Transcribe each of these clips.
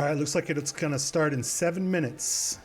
All right, looks like it's going to start in 7 minutes.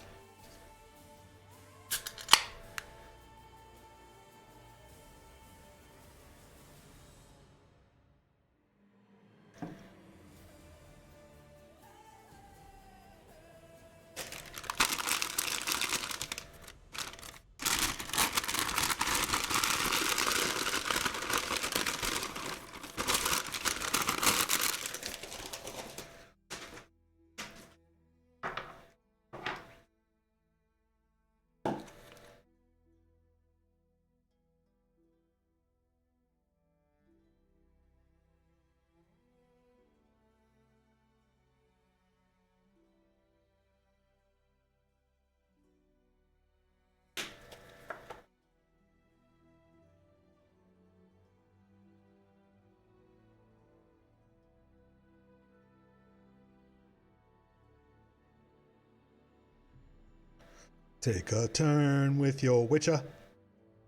Take a turn with your witcher,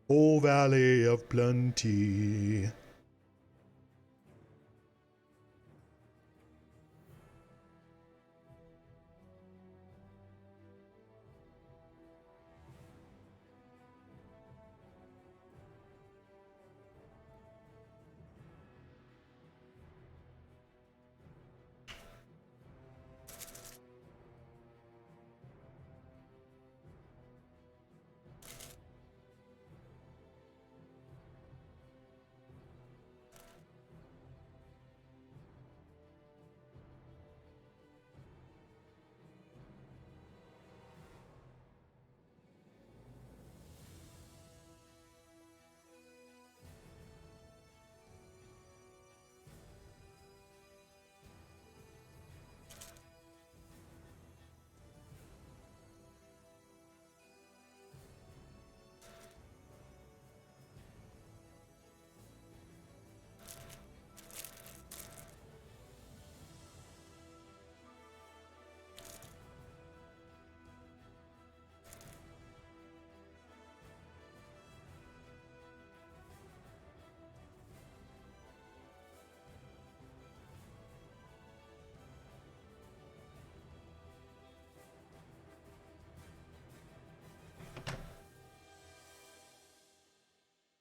O Valley of Plenty.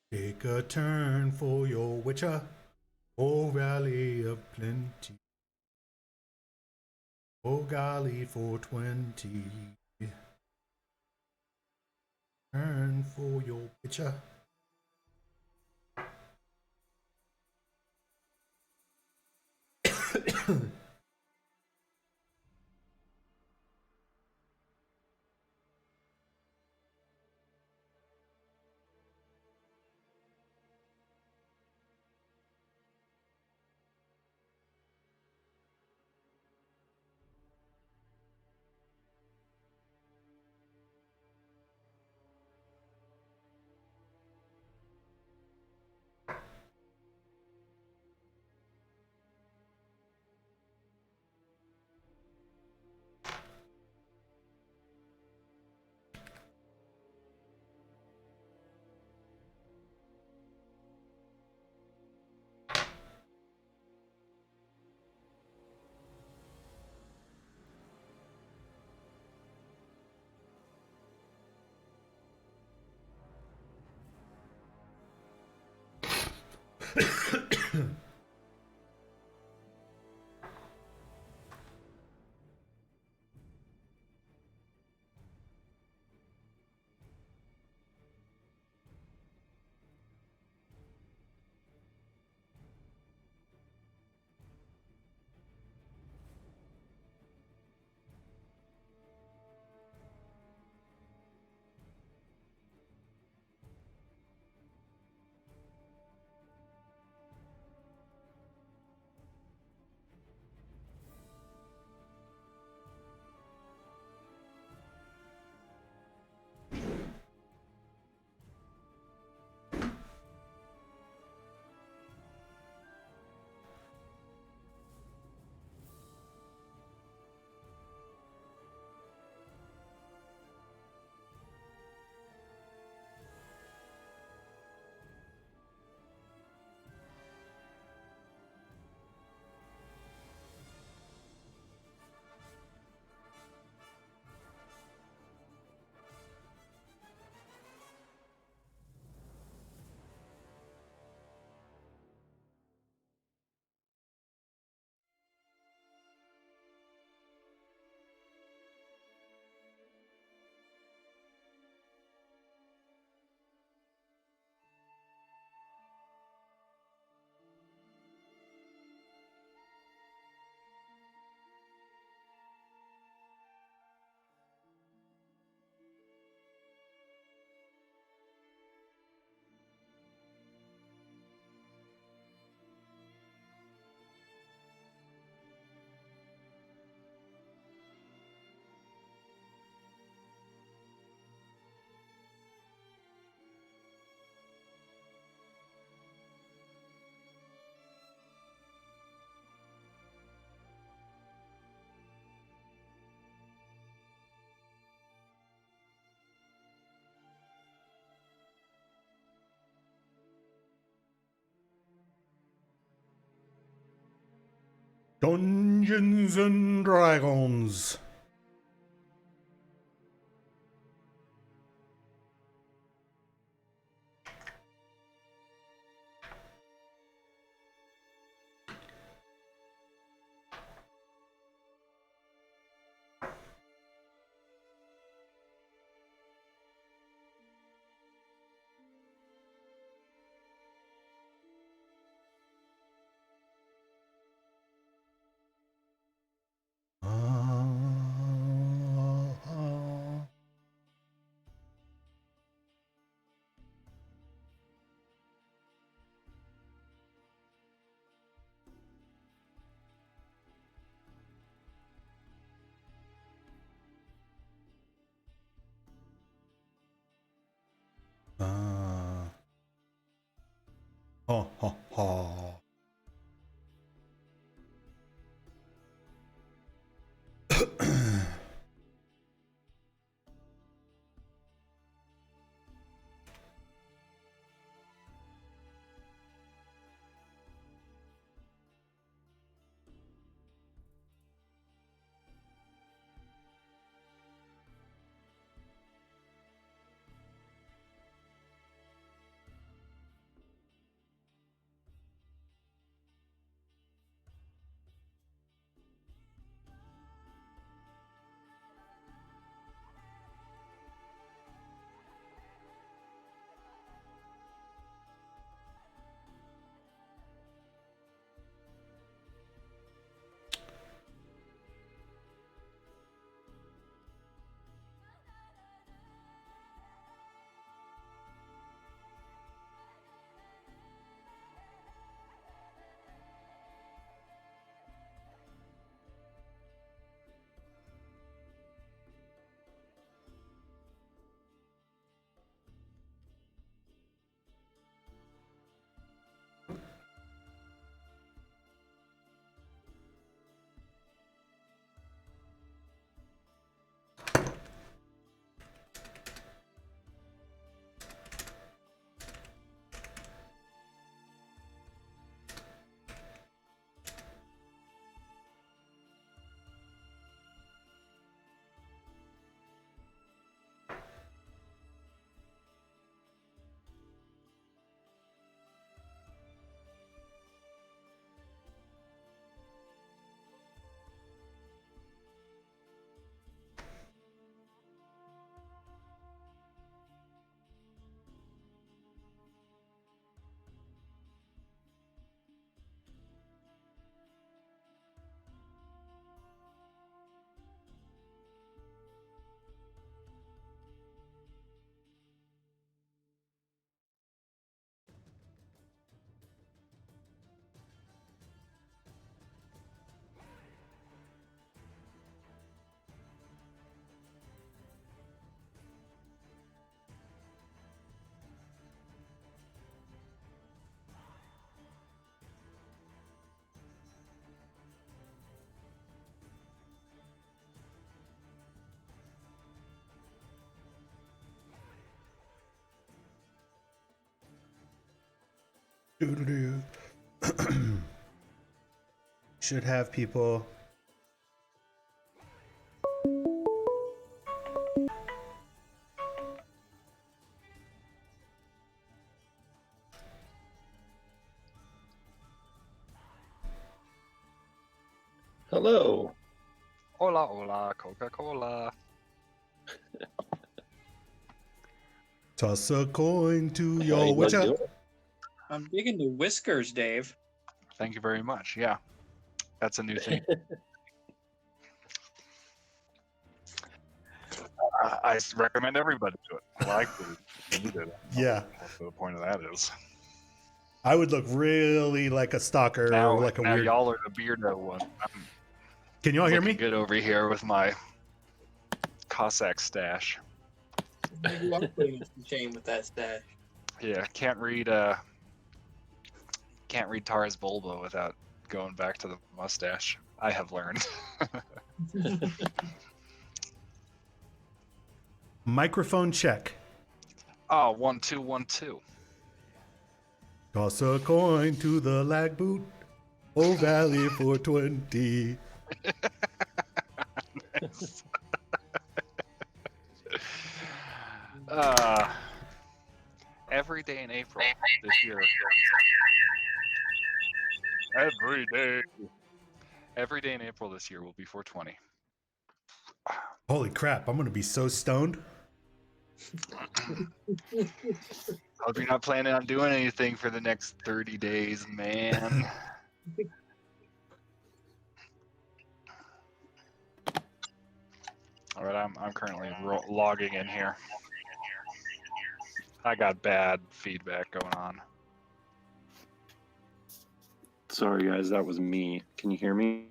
Take a turn for your witcher, O Valley of Plenty. O golly for 20. Turn for your witcher. Dungeons and Dragons. Ha ha ha. Doo-doo-doo. Should have people. Hello. Hola, hola, Coca-Cola. Toss a coin to How your you witcher. doing? I'm digging the whiskers, Dave. Thank you very much. Yeah, that's a new thing. I recommend everybody do it. I like it. You did it. Yeah. What the point of that is. I would look really like a stalker Now, or like a now weird. y'all are the beardo one. I'm Can y'all hear looking me? good over here with my Cossack stash. You are putting us to shame with that stash. Yeah, can't read Tara's Bulba without going back to the mustache. I have learned. Microphone check. Oh, 1 2 1 2. Toss a coin to the lag boot Oh, Valley 420. Every day in April this year. Every day in April this year will be 420. Holy crap, I'm going to be so stoned. Hope you're not planning on doing anything for the next 30 days, man. All right, I'm currently logging in here. I got bad feedback going on. Sorry, guys, that was me. Can you hear me?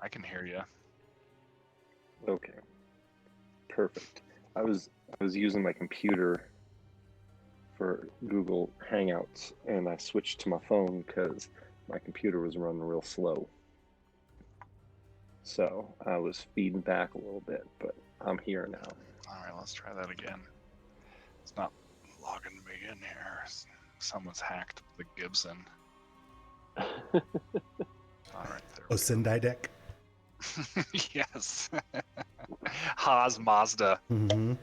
I can hear you. Okay. Perfect. I was using my computer for Google Hangouts, and I switched to my phone because my computer was running real slow. So I was feeding back a little bit, but I'm here now. All right, let's try that again. It's not logging me in here. Someone's hacked the Gibson. All right, there we Sendai deck. go. Yes. Haas Mazda. Mm-hmm.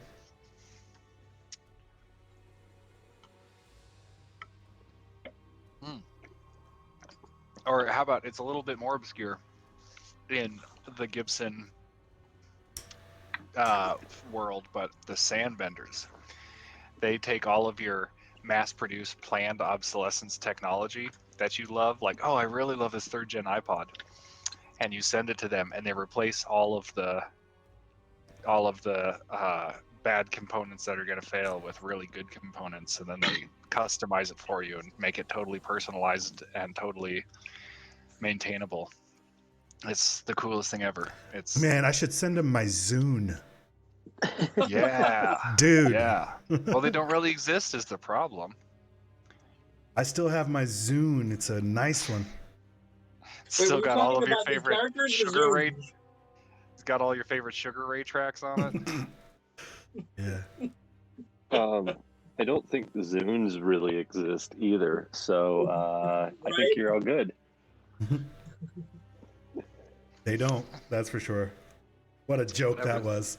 Or how about it's a little bit more obscure in the Gibson world, but the Sandbenders. They take all of your mass-produced planned obsolescence technology that you love, like, oh, I really love this 3rd-gen iPod, and you send it to them, and they replace all of the bad components that are going to fail with really good components, and then they customize it for you and make it totally personalized and totally maintainable. It's the coolest thing ever. It's Man, I should send him my Zune. yeah, Dude. yeah. Well, they don't really exist is the problem. I still have my Zune. It's a nice one. Still we're got all talking of your about the favorite characters or Sugar Ray. Zooms? It's got all your favorite Sugar Ray tracks on it. Yeah. I don't think the Zunes really exist either, so I think you're all good. They don't. That's for sure. What a joke that Whatever. was.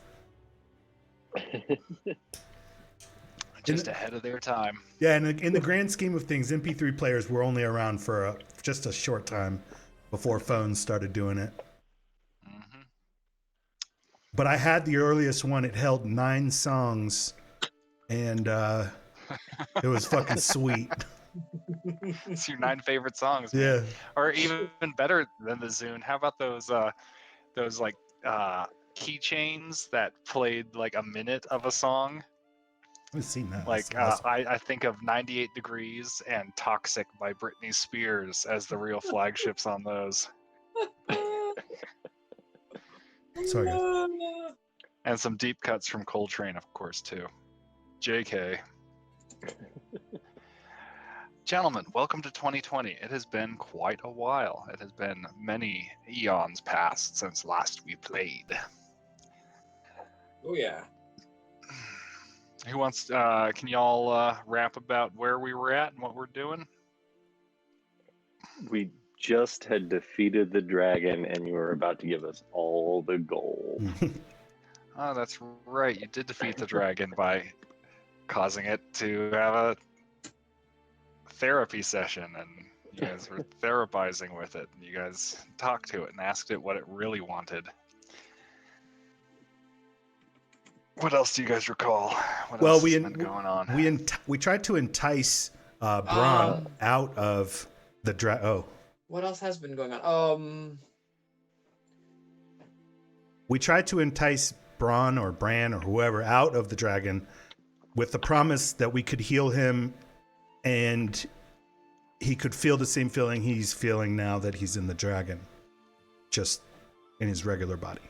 Just ahead of their time. Yeah, and in the grand scheme of things, MP3 players were only around for just a short time before phones started doing it. Mm-hmm. But I had the earliest one. It held 9 songs, and it was fucking sweet. It's your 9 favorite songs, man. Yeah. Or even better than the Zune. How about those like keychains that played like a minute of a song? I've seen that. Like I think of 98 Degrees and Toxic by Britney Spears as the real flagships on those. Sorry, guys. And some deep cuts from Coltrane, of course, too. JK. Gentlemen, welcome to 2020. It has been quite a while. It has been many eons past since last we played. Oh yeah. Who wants? Can y'all rap about where we were at and what we're doing? We just had defeated the dragon, and you were about to give us all the gold. Oh, that's right. You did defeat the dragon by causing it to have a therapy session, and you guys were therapizing with it. And you guys talked to it and asked it what it really wanted. What else do you guys recall? What else has been going on? We tried to entice Braun out of the dragon. What else has been going on? We tried to entice Braun or Bran or whoever out of the dragon with the promise that we could heal him and he could feel the same feeling he's feeling now that he's in the dragon, just in his regular body.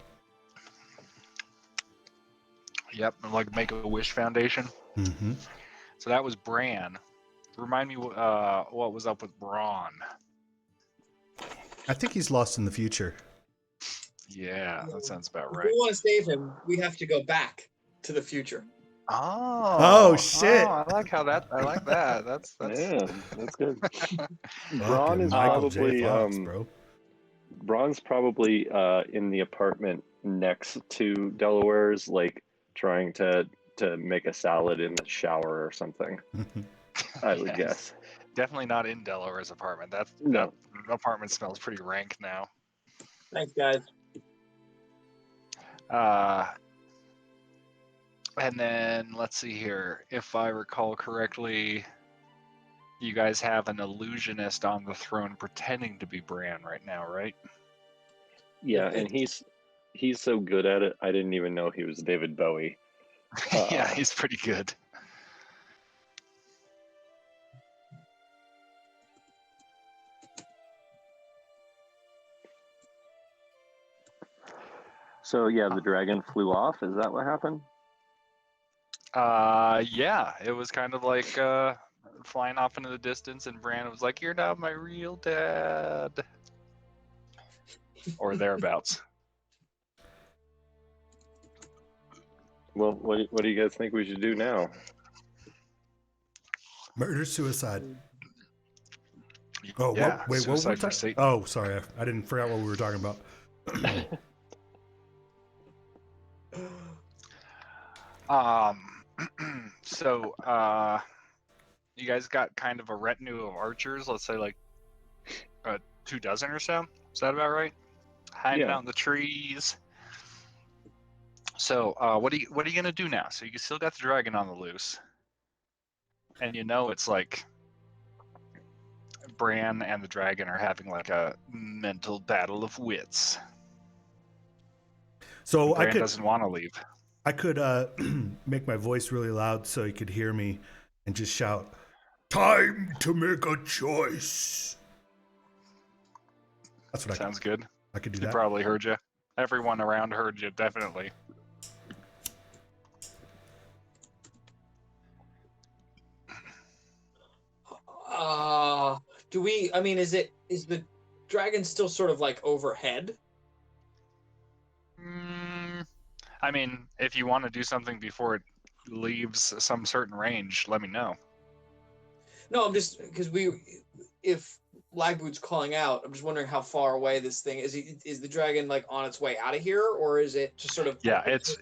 Yep, like Make-A-Wish Foundation. Mm-hmm. So that was Bran. Remind me what was up with Braun. I think he's lost in the future. Yeah, that sounds about If right. we want to save him, we have to go back to the future. Oh shit! Oh, I like that. That's Yeah, that's good. Fucking Braun is Michael J. probably Fox, bro. Braun's probably in the apartment next to Delaware's, like trying to make a salad in the shower or something. I would guess. Definitely not in Delaware's apartment. That No. apartment smells pretty rank now. Thanks, guys. And then let's see here. If I recall correctly, you guys have an illusionist on the throne pretending to be Bran right now, right? Yeah, and he's so good at it. I didn't even know he was David Bowie. Yeah, he's pretty good. So yeah, the dragon flew off. Is that what happened? Yeah, it was kind of like flying off into the distance, and Bran was like, "You're not my real dad," or thereabouts. Well, what do you guys think we should do now? Murder, suicide. Oh, Yeah, wait, what were we suicide for talking? Satan. Oh, sorry, I didn't forget what we were talking about. So, you guys got kind of a retinue of archers. Let's say like 24 or so. Is that about right? Hiding Yeah. out in the trees. So, what are you gonna do now? So you still got the dragon on the loose, and you know it's like Bran and the dragon are having like a mental battle of wits. So Bran doesn't want to leave. I could make my voice really loud so he could hear me and just shout, "Time to make a choice." That's what Sounds good. I could do He that. probably heard you. Everyone around heard you, definitely. Do we? I mean, is the dragon still sort of like overhead? I mean, if you want to do something before it leaves some certain range, let me know. No, I'm just because if Lagboot's calling out, I'm just wondering how far away this thing is. Is the dragon like on its way out of here, or is it just sort of? Yeah, it's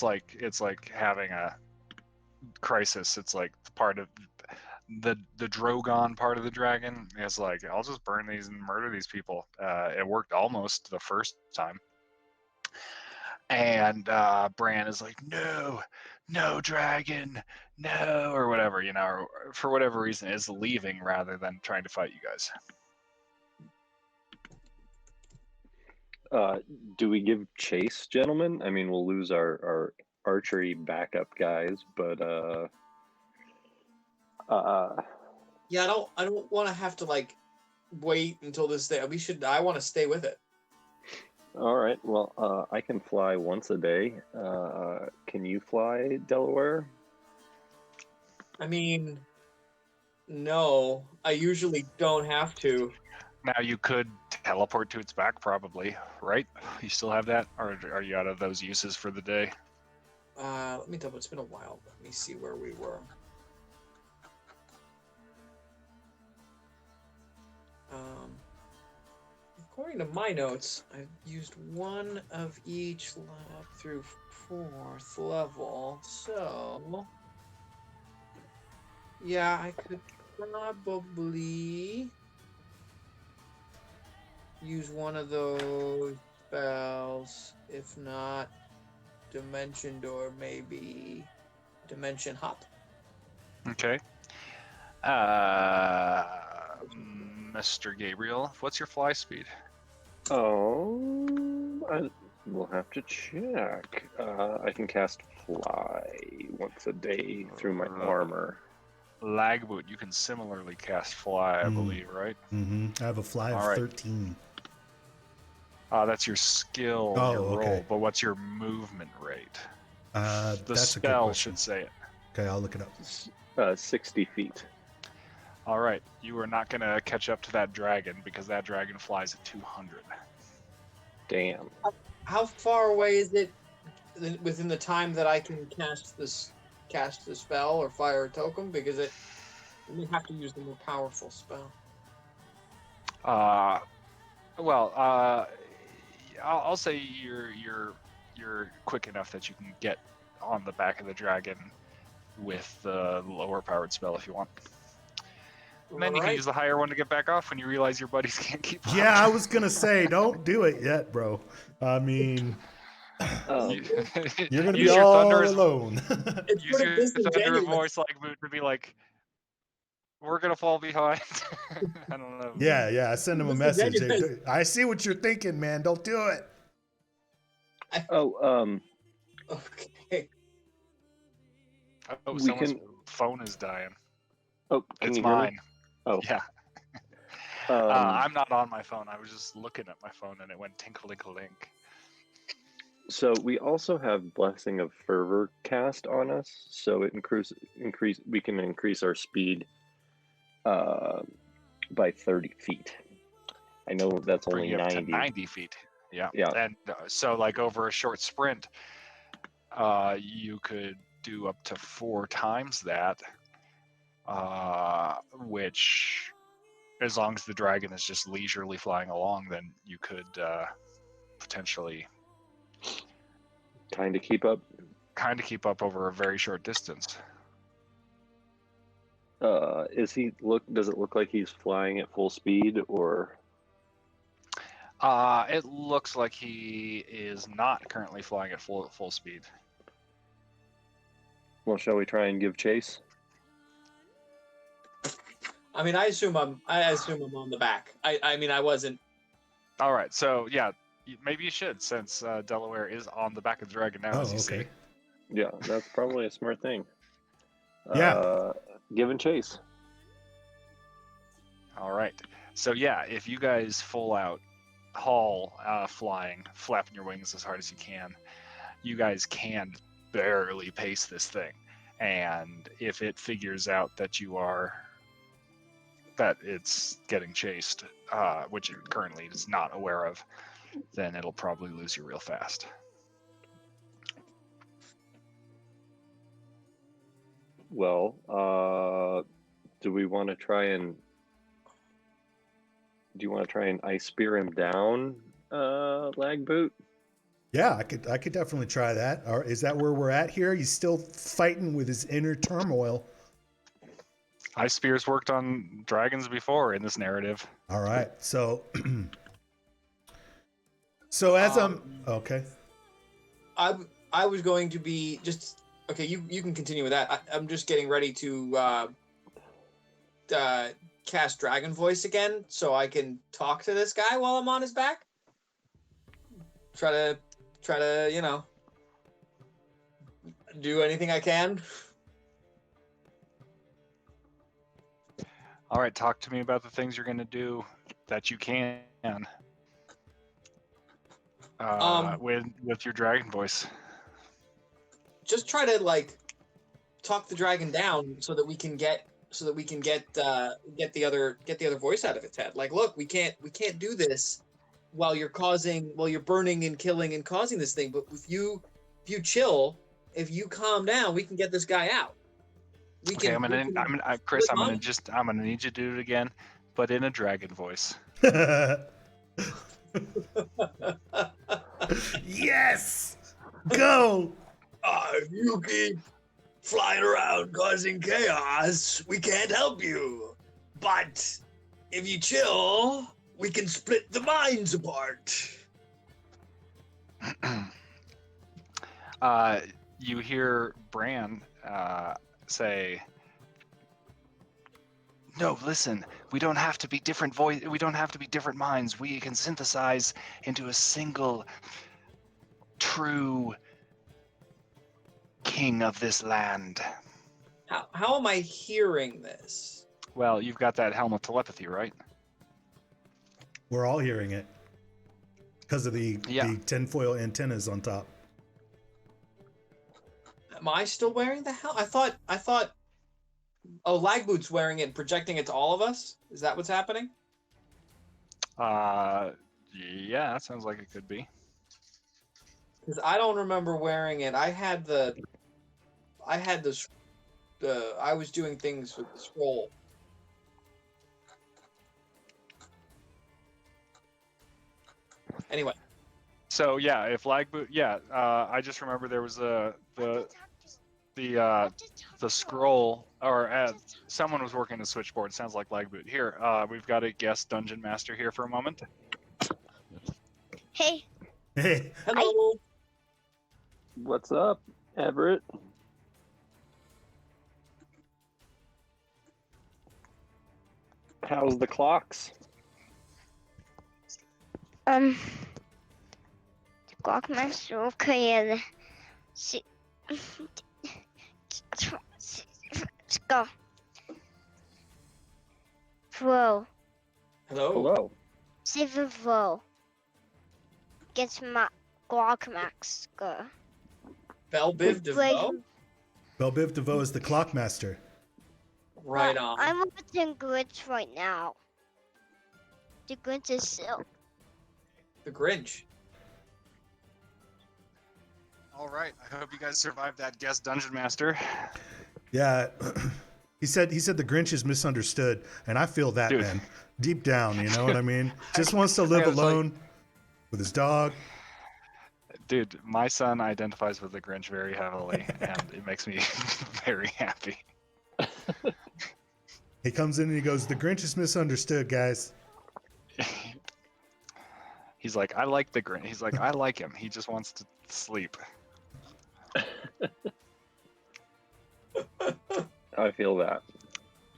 like having a crisis. It's like part of the Drogon part of the dragon is like, I'll just burn these and murder these people. It worked almost the first time. And Bran is like, no, dragon, no, or whatever, or for whatever reason is leaving rather than trying to fight you guys. Do we give chase, gentlemen? I mean, we'll lose our archery backup guys, but yeah, I don't want to have to like wait until this day. I want to stay with it. All right. Well, I can fly once a day. Can you fly, Delaware? I mean, no, I usually don't have to. Now you could teleport to its back, probably, right? You still have that, or are you out of those uses for the day? Let me double. It's been a while. Let me see where we were. According to my notes, I've used one of each up through 4th level, so yeah, I could probably use one of those spells, if not Dimension Door, maybe Dimension Hop. Okay. Mr. Gabriel, what's your fly speed? Oh, we'll have to check. I can cast fly once a day through my armor. Lagboot, you can similarly cast fly, I believe, right? Mm-hmm. I have a fly of 13. That's your skill, your roll, okay. but what's your movement rate? The That's a good spell question. should say it. Okay, I'll look it up. 60 feet. All right, you are not going to catch up to that dragon because that dragon flies at 200. Damn. How far away is it within the time that I can cast the spell or fire a token? Because we have to use the more powerful spell. Uh, I'll say you're quick enough that you can get on the back of the dragon with the lower powered spell if you want. And then you can Alright. use the higher one to get back off when you realize your buddies can't keep up. Yeah, I was gonna say, don't do it yet, bro. I mean, you're gonna be Use your all thunderous, alone. It's use sort your of thunder disingenuous. voice like Moot to be like, we're gonna fall behind. I don't know. yeah. I send him a message. Disingenuous. I see what you're thinking, man. Don't do it. Oh, Okay. Oh, We someone's can- phone is dying. oh, can It's you hear me? mine. Oh, Yeah. um, I'm not on my phone. I was just looking at my phone and it went tinkle-link. so we also have Blessing of Fervor cast on us, so it we can increase our speed by 30 feet. I know that's only Bring you up to 90. 90 feet. Yeah. Yeah. And so, like, over a short sprint, you could do up to 4 times that, which, as long as the dragon is just leisurely flying along, then you could potentially Kind of keep up. keep up over a very short distance. Does it look like he's flying at full speed, or? It looks like he is not currently flying at full speed. Well, shall we try and give chase? I mean, I assume I'm on the back. I mean, I wasn't. All right, so yeah, maybe you should, since Delaware is on the back of the dragon now, Oh, as you okay. see. Yeah, that's probably a smart thing. Yeah. Give and chase. All right, so yeah, if you guys full out haul flying, flapping your wings as hard as you can, you guys can barely pace this thing. And if it figures out that it's getting chased, which it currently is not aware of, then it'll probably lose you real fast. Well, do you want to try and ice spear him down, lag boot? Yeah, I could definitely try that. Or is that where we're at here? He's still fighting with his inner turmoil. Ice spears worked on dragons before in this narrative. All right. So as okay. I was going to be just okay. You can continue with that. I'm just getting ready to cast Dragon Voice again, so I can talk to this guy while I'm on his back. Try to do anything I can. All right, talk to me about the things you're going to do that you can with your dragon voice. Just try to talk the dragon down so that we can get the other voice out of its head. Like, look, we can't do this while you're burning and killing and causing this thing. But if you chill, if you calm down, we can get this guy out. Okay, Chris, I'm gonna need you to do it again, but in a dragon voice. Yes! Go! If you keep flying around causing chaos, we can't help you. But if you chill, we can split the minds apart. You hear Bran say, "No, listen. We don't have to be different We don't have to be different minds. We can synthesize into a single, true king of this land." How am I hearing this? Well, you've got that helm of telepathy, right? We're all hearing it because of the tinfoil antennas on top. Am I still wearing the helm? I thought. Oh, Lagboot's wearing it and projecting it to all of us? Is that what's happening? Yeah, that sounds like it could be. Because I don't remember wearing it. I was doing things with the scroll. Anyway, So yeah, if lag boot, yeah, I just remember there was the scroll, or someone was working the switchboard. Sounds like lag boot. Here, we've got a guest dungeon master here for a moment. Hey, Hey, hello. What's up, Everett? How's the clocks? the Clockmaster okay, see, let's go. Throw, Hello. Hello. save a throw. Gets my Clockmaster. Belbiv DeVoe. Belbiv DeVoe is the clockmaster. Right on. I'm watching Glitch right now. The Glitch is silk. The Grinch. All right, I hope you guys survived that guest dungeon master. Yeah, he said the Grinch is misunderstood, and I feel that, Dude. man, deep down. You know what I mean? Just wants to live was like- alone with his dog. Dude, my son identifies with the Grinch very heavily, and it makes me very happy. He comes in and he goes, "The Grinch is misunderstood, guys." He's like, I like the Grinch. He's like, I like him. He just wants to sleep. I feel that.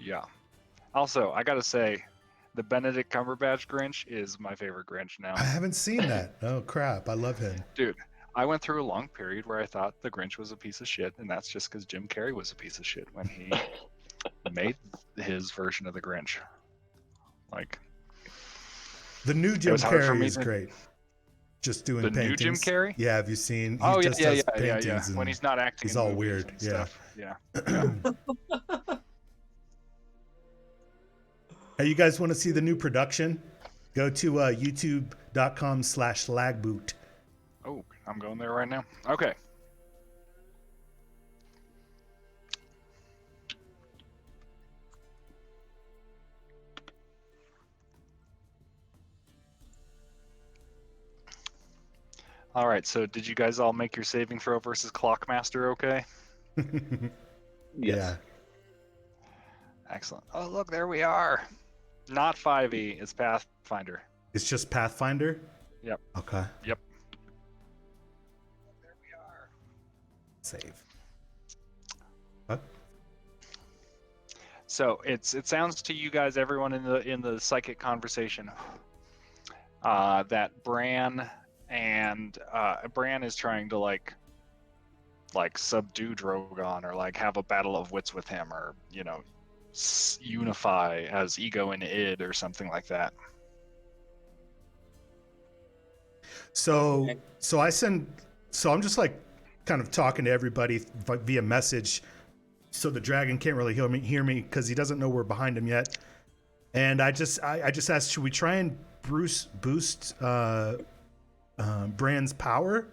Yeah. Also, I gotta say, the Benedict Cumberbatch Grinch is my favorite Grinch now. I haven't seen that. Oh crap! I love him. Dude, I went through a long period where I thought the Grinch was a piece of shit, and that's just because Jim Carrey was a piece of shit when he made his version of the Grinch. Like, The new Jim was hard for Carrey me is to- great. Just doing The new paintings. Jim Carrey? Yeah, have you seen? He oh yeah, just yeah, does yeah, yeah, paintings yeah. and When he's not acting, he's in all movies weird, and yeah. stuff. Yeah. Hey, you guys want to see the new production? Go to youtube.com/lagboot. Oh, I'm going there right now. Okay. All right, so did you guys all make your saving throw versus Clockmaster okay? Yes. Yeah. Excellent. Oh, look, there we are. Not 5e, it's Pathfinder. It's just Pathfinder? Yep. Okay. Yep. There we are. Save. What? So it sounds to you guys, everyone in the psychic conversation, that Bran and Bran is trying to like subdue Drogon, or like have a battle of wits with him, or unify as ego and id or something like that. So Okay. I'm just like kind of talking to everybody via message, so the dragon can't really hear me because he doesn't know we're behind him yet. And I just asked, should we try and boost Bran's power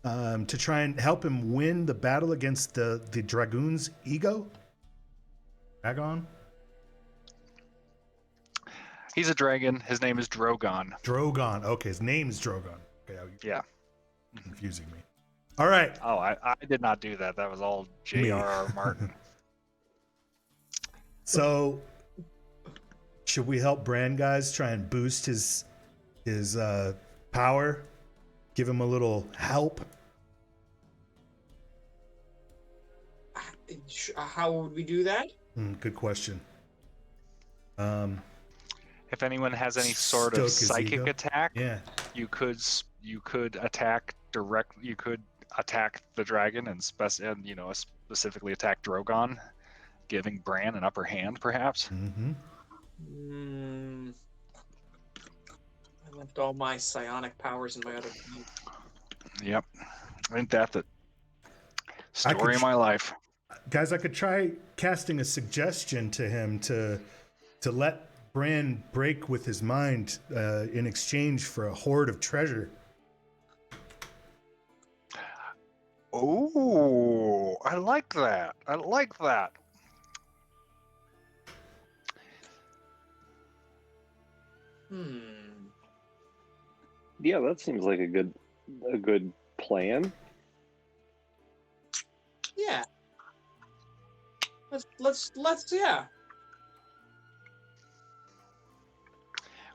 to try and help him win the battle against the dragoon's ego? Dragon? He's a dragon. His name is Drogon. Drogon. Okay, his name's Drogon. Okay, Yeah. confusing me. All right. Oh, I did not do that. That was all J.R.R. Martin. So, should we help Bran, guys, try and boost his power? Give him a little help? How would we do that? Good question. If anyone has any sort Stoke of his psychic ego. attack, Yeah. you could attack direct. You could attack the dragon and specifically attack Drogon, giving Bran an upper hand, perhaps. Mm-hmm. I left all my psionic powers in my other team. Yep. Ain't that the story of my life? Guys, I could try casting a suggestion to him to let Bran break with his mind in exchange for a hoard of treasure. Oh, I like that. I like that. Yeah, that seems like a good plan. Yeah. Let's yeah.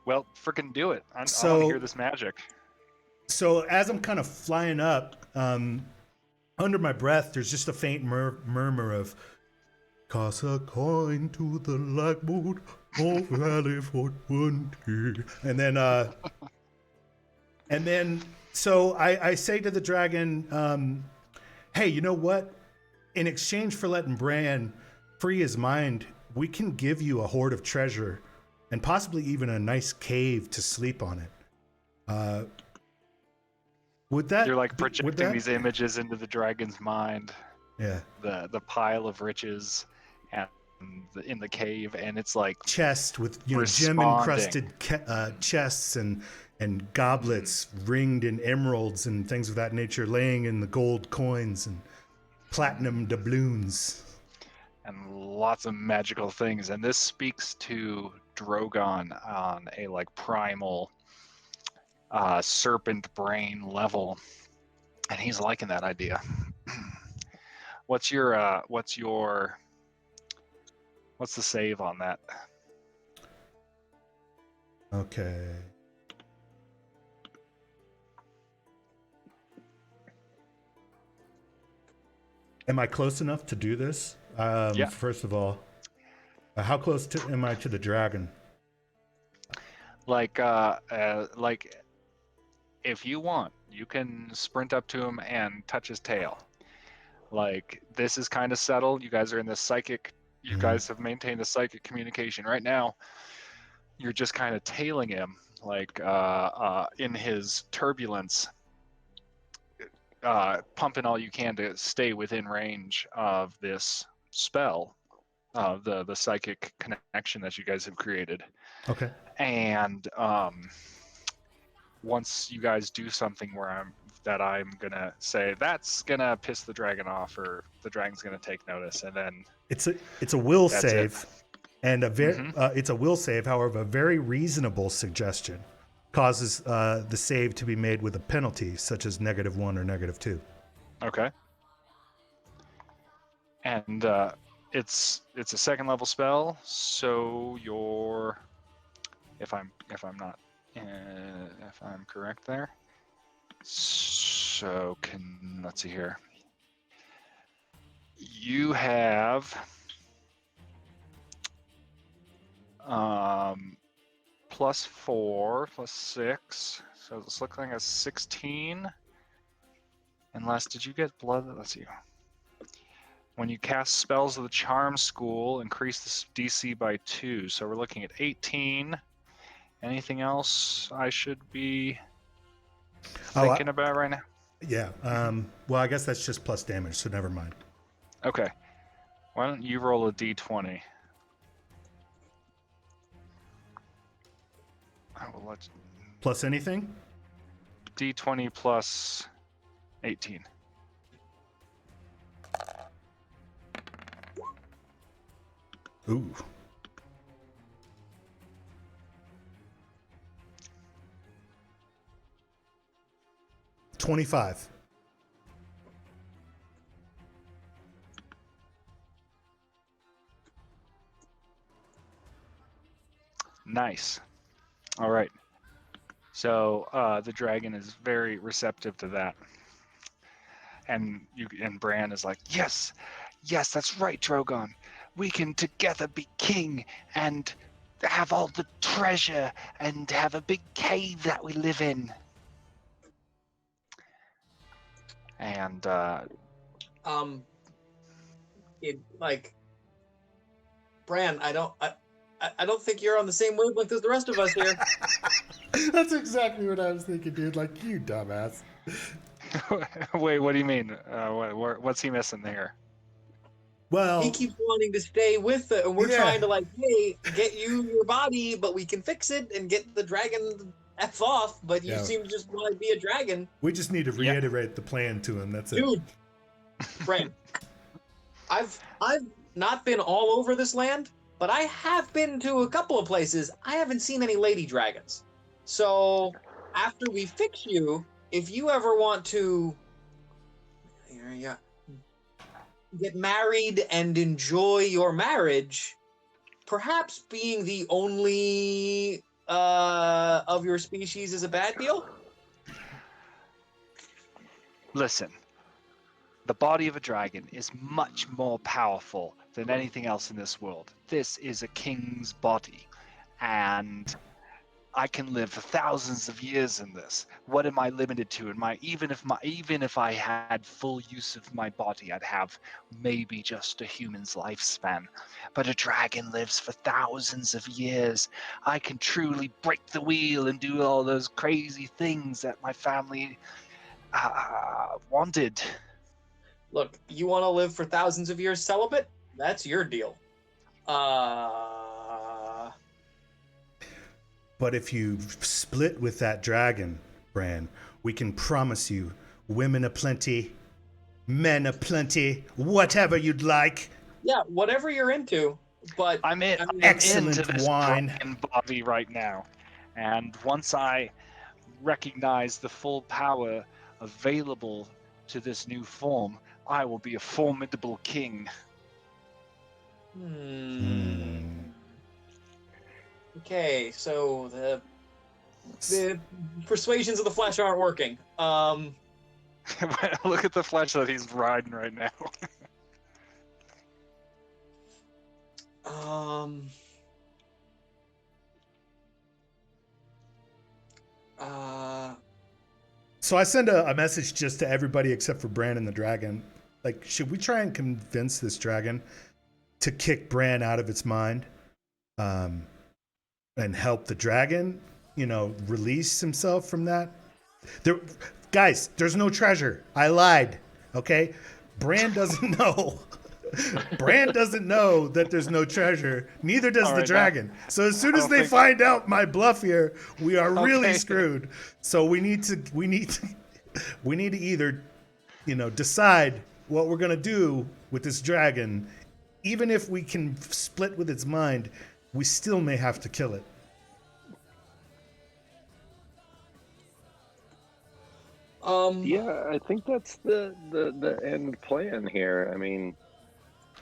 Well, freaking do it. I want to So- hear this magic. So as I'm kind of flying up, under my breath, there's just a faint murmur of, "Toss a coin to the lifeboat of Valley Fort 20." And then, so I say to the dragon, "Hey, you know what? In exchange for letting Bran free his mind, we can give you a hoard of treasure, and possibly even a nice cave to sleep on it. Would that You're like be- would projecting that- these images into the dragon's mind. Yeah, The pile of riches and in the cave, and it's like chest with gem Responding. encrusted chests and goblets ringed in emeralds and things of that nature, laying in the gold coins and platinum doubloons. and lots of magical things. And this speaks to Drogon on a like primal serpent brain level, and he's liking that idea. What's the save on that? Okay. Am I close enough to do this? Yeah. First of all, how close am I to the dragon? Like if you want, you can sprint up to him and touch his tail. Like, this is kind of subtle. You guys are in this psychic. You guys have maintained a psychic communication. Right now, you're just kind of tailing him, like in his turbulence, pumping all you can to stay within range of this spell, of the psychic connection that you guys have created. Okay. And once you guys do something I'm gonna say that's gonna piss the dragon off, or the dragon's gonna take notice, and then It's a will That's save, and it's a will save. However, a very reasonable suggestion causes the save to be made with a penalty, such as -1 or -2. okay. And it's a second level spell, so if I'm correct there. So let's see here. You have +4, +6, so it's looking like a 16. Unless, did you get blood? Let's see. When you cast spells of the Charm School, increase the DC by 2. So we're looking at 18. Anything else I should be thinking about right now? Yeah. Well, I guess that's just plus damage, so never mind. Okay. Why don't you roll a d20? I will let Plus anything? d20 plus 18. Ooh. $25. Nice. All right. So the dragon is very receptive to that, and Bran is like, yes, that's right, Drogon. We can together be king and have all the treasure and have a big cave that we live in. And Bran, I don't think you're on the same wavelength as the rest of us here. That's exactly what I was thinking, dude. Like, you dumbass. wait, what do you mean? What's he missing there? Well, He keeps wanting to stay with it, and we're Yeah. trying to hey, get you your body, but we can fix it and get the dragon F off. But you Yeah. seem to just want to be a dragon, we just need to Yeah. reiterate the plan to him. That's it. dude. Bran, I've not been all over this land, but I have been to a couple of places. I haven't seen any lady dragons, so after we fix you, if you ever want to get married and enjoy your marriage, perhaps being the only of your species is a bad deal. Listen, the body of a dragon is much more powerful than anything else in this world. This is a king's body, and I can live for thousands of years in this. What am I limited to? Even if I had full use of my body, I'd have maybe just a human's lifespan. But a dragon lives for thousands of years. I can truly break the wheel and do all those crazy things that my family wanted. Look, you want to live for thousands of years celibate? That's your deal. But if you split with that dragon, Bran, we can promise you women aplenty, men aplenty, whatever you'd like. Yeah, whatever you're into. But I'm Excellent into this wine. dragon body right now, and once I recognize the full power available to this new form, I will be a formidable king. Okay, so the persuasions of the flesh aren't working. Look at the flesh that he's riding right now. So I send a message just to everybody except for Bran and the dragon. Like, should we try and convince this dragon to kick Bran out of its mind, and help the dragon, release himself from that? Guys, there's no treasure. I lied. Okay, Bran doesn't know. Bran doesn't know that there's no treasher. Neither does the dragon. So as soon as they find out my bluff here, we are really screwed. So we need to either, decide what we're gonna do with this dragon. Even if we can split with its mind, we still may have to kill it. Yeah, I think that's the end plan here. I mean,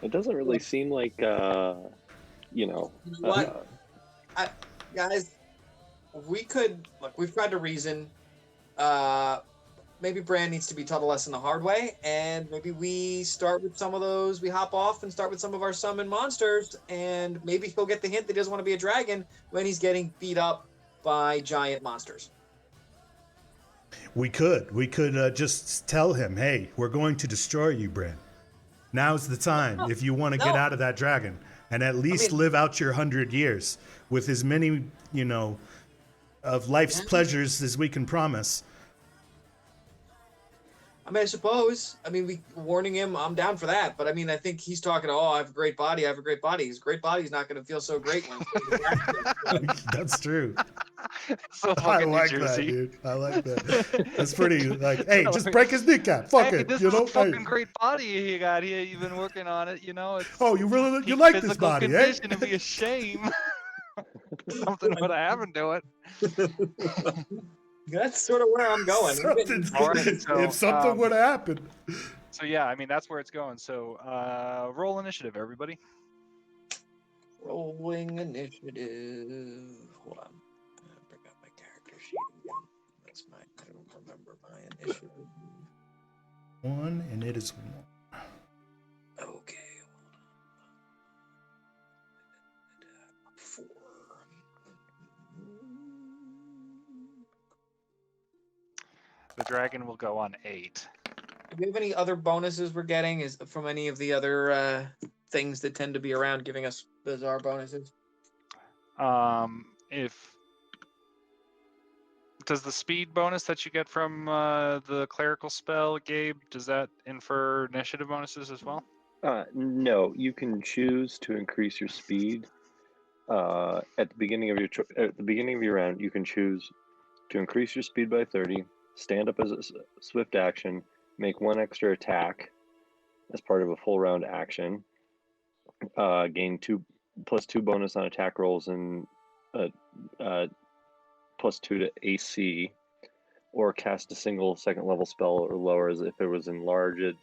it doesn't really seem like what? Guys, we could look. We've tried to reason. Maybe Bran needs to be taught a lesson the hard way, and maybe we start with some of those. We hop off and start with some of our summoned monsters, and maybe he'll get the hint that he doesn't want to be a dragon when he's getting beat up by giant monsters. We could just tell him, hey, we're going to destroy you, Bran. Now's the time if you want to get out of that dragon and at least live out your 100 years with as many, of life's pleasures as we can promise. I suppose. Warning him, I'm down for that. But I think he's talking, I have a great body. His great body's not going to feel so great when That's true. So I like that, dude. I like that. That's pretty, hey, just break his kneecap. Fuck it. This is a fucking great body you got here. You've been working on it, It's you like this body, eh? Condition. It'd be a shame. Something would have happened to it. That's sort of where I'm going. If something would have happened. So yeah, that's where it's going. So roll initiative, everybody. Rolling initiative. Hold on. Bring up my character sheet again. I don't remember my initiative. 1, and it is 1. Okay. 4. The dragon will go on 8. Do we have any other bonuses we're getting? Is from any of the other things that tend to be around giving us bizarre bonuses? Does the speed bonus that you get from the clerical spell, Gabe, does that infer initiative bonuses as well? No, you can choose to increase your speed. At the beginning of your round, you can choose to increase your speed by 30. Stand up as a swift action, make 1 extra attack as part of a full round action, gain +2 bonus on attack rolls and +2 to AC or cast a single second level spell or lower as if it was enlarged,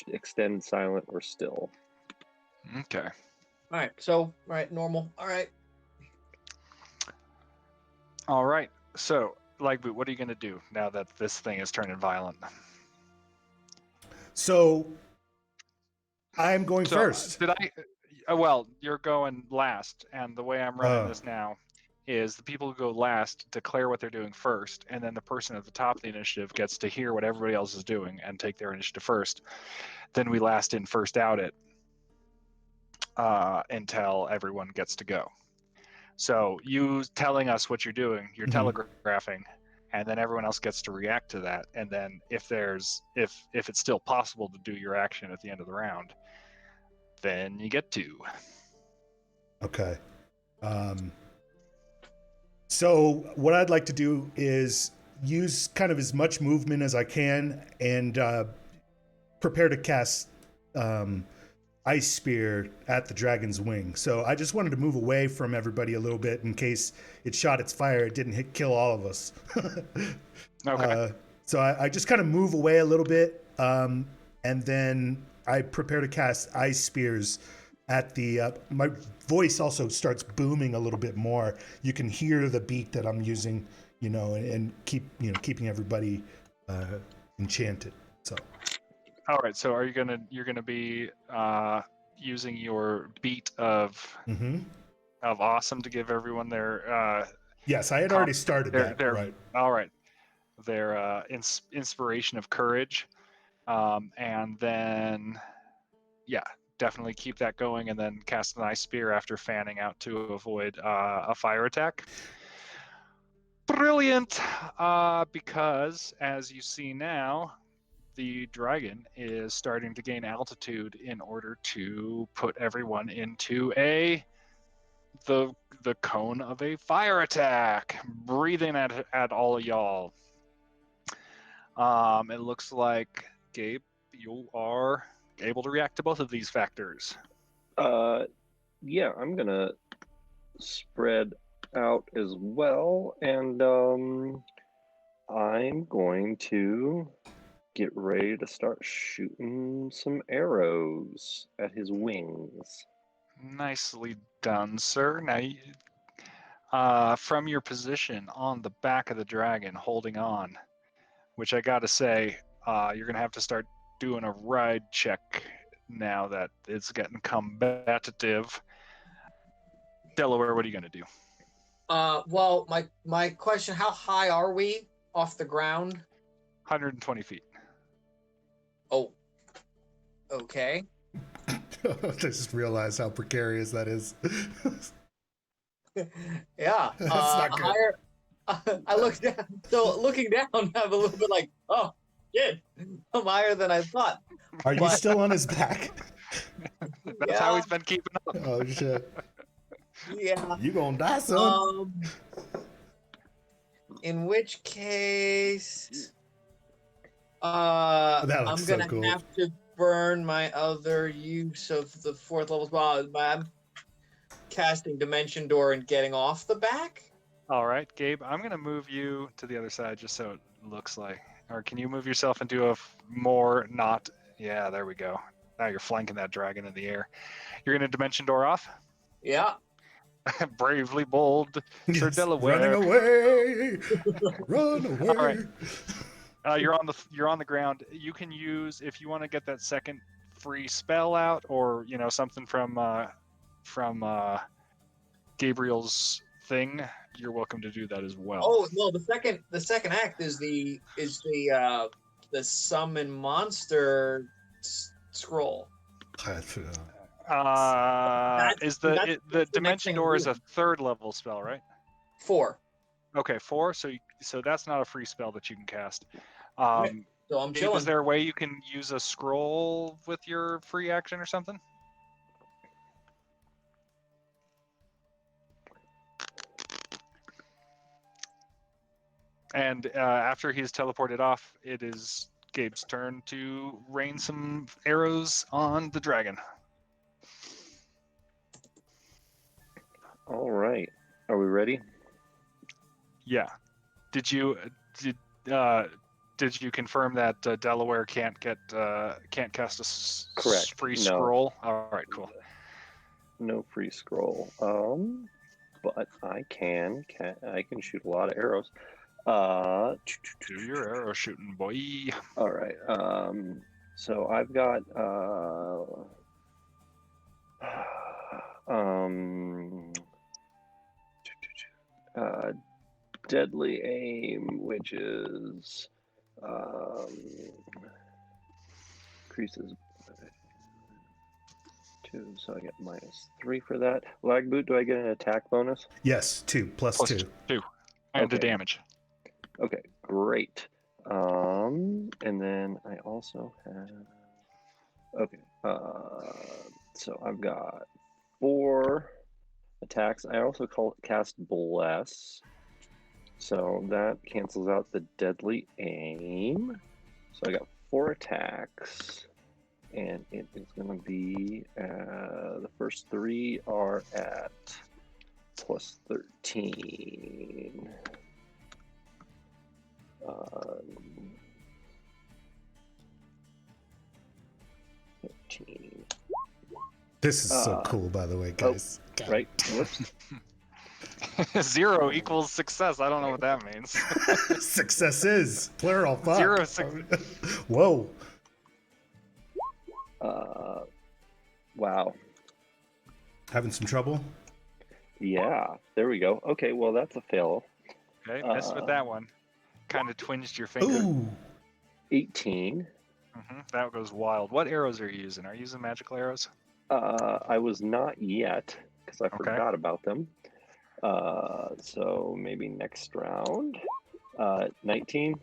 extend, silent, or still. Okay. All right. So, all right, normal. All right. All right. So, Lightboot, what are you going to do now that this thing is turning violent? So I'm going So, first. did I? Well, you're going last, and the way I'm running this now is the people who go last declare what they're doing first, and then the person at the top of the initiative gets to hear what everybody else is doing and take their initiative first. Then we last in, first out it until everyone gets to go. So you telling us what you're doing, you're telegraphing, and then everyone else gets to react to that. And then if it's still possible to do your action at the end of the round, then you get to. Okay. So what I'd like to do is use kind of as much movement as I can and prepare to cast Ice Spear at the dragon's wing. So I just wanted to move away from everybody a little bit in case it shot its fire. It didn't kill all of us. Okay. So I just kind of move away a little bit, and then I prepare to cast Ice Spears at the. My voice also starts booming a little bit more. You can hear the beat that I'm using, and keeping everybody enchanted. So. All right. So you're gonna be using your beat of awesome to give everyone their Yes, I had already started that. Right. All right. Their inspiration of courage, and then definitely keep that going, and then cast an Ice Spear after fanning out to avoid a fire attack. Brilliant, because as you see now, the dragon is starting to gain altitude in order to put everyone into the cone of a fire attack, breathing at all of y'all. It looks like, Gabe, you are able to react to both of these factors. Yeah, I'm gonna spread out as well, and I'm going to get ready to start shooting some arrows at his wings. Nicely done, sir. Now, from your position on the back of the dragon, holding on, which I gotta say, you're gonna have to start doing a ride check now that it's getting combative. Delaware, what are you gonna do? Well, my question: how high are we off the ground? 120 feet. Oh. Okay. I just realized how precarious that is. Yeah. That's not good. Higher. I look down. So looking down, I'm a little bit like, oh, shit, I'm higher than I thought. Are you still on his back? That's how he's been keeping up. Oh shit! Yeah. You gonna die, son? In which case, That I'm looks so gonna cool. have to burn my other use of the 4th level spell. I'm casting Dimension Door and getting off the back. All right, Gabe, I'm going to move you to the other side just so it looks like. Or can you move yourself into a more not? Yeah, there we go. Now you're flanking that dragon in the air. You're going to Dimension Door off? Yeah. Bravely bold, Sir Yes, Delaware. running away, run away. All right. You're on the ground. You can use, if you want to get that second free spell out, or something from Gabriel's thing, you're welcome to do that as well. Oh no, the second act is the summon monster scroll. The Dimension Door is a 3rd level spell, right? 4. Okay, 4. So that's not a free spell that you can cast. Right. So I'm chilling. Is there a way you can use a scroll with your free action or something? And after he's teleported off, it is Gabe's turn to rain some arrows on the dragon. All right. Are we ready? Yeah. did you confirm that Delaware can't cast a Correct. free No. scroll? All right, cool. No free scroll. But I can shoot a lot of arrows. Do your arrow shooting, boy. All right. So I've got deadly aim, which is increases 2, so I get -3 for that. Lag boot, do I get an attack bonus? Yes, 2 plus Plus 2. 2. And the Okay. damage. Okay, great. And then I also have. Okay, so I've got 4 attacks. I also cast Bless, so that cancels out the deadly aim. So I got 4 attacks, and it is going to be the first 3 are at +13. 13. This is so cool, by the way, guys. God. Right? Whoops. 0 equals success. I don't know what that means. Success is plural. Fuck. 0 Whoa. Wow. Having some trouble? Yeah, there we go. Okay, well, that's a fail. Okay, missed with that one. Kind of twinged your finger. Ooh. 18. That goes wild. What arrows are you using? Are you using magical arrows? I was not yet, because I Okay. forgot about them. So maybe next round. 19.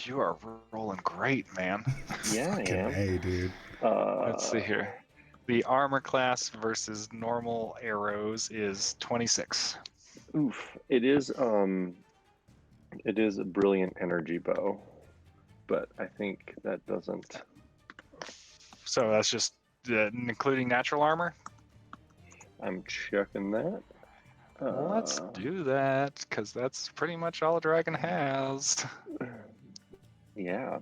You are rolling great, man. Yeah, I am. Hey, dude. Let's see here. The armor class versus normal arrows is 26. Oof. It is a brilliant energy bow, but I think that doesn't. So that's just including natural armor? I'm checking that. Well, let's do that, because that's pretty much all a dragon has. Yeah.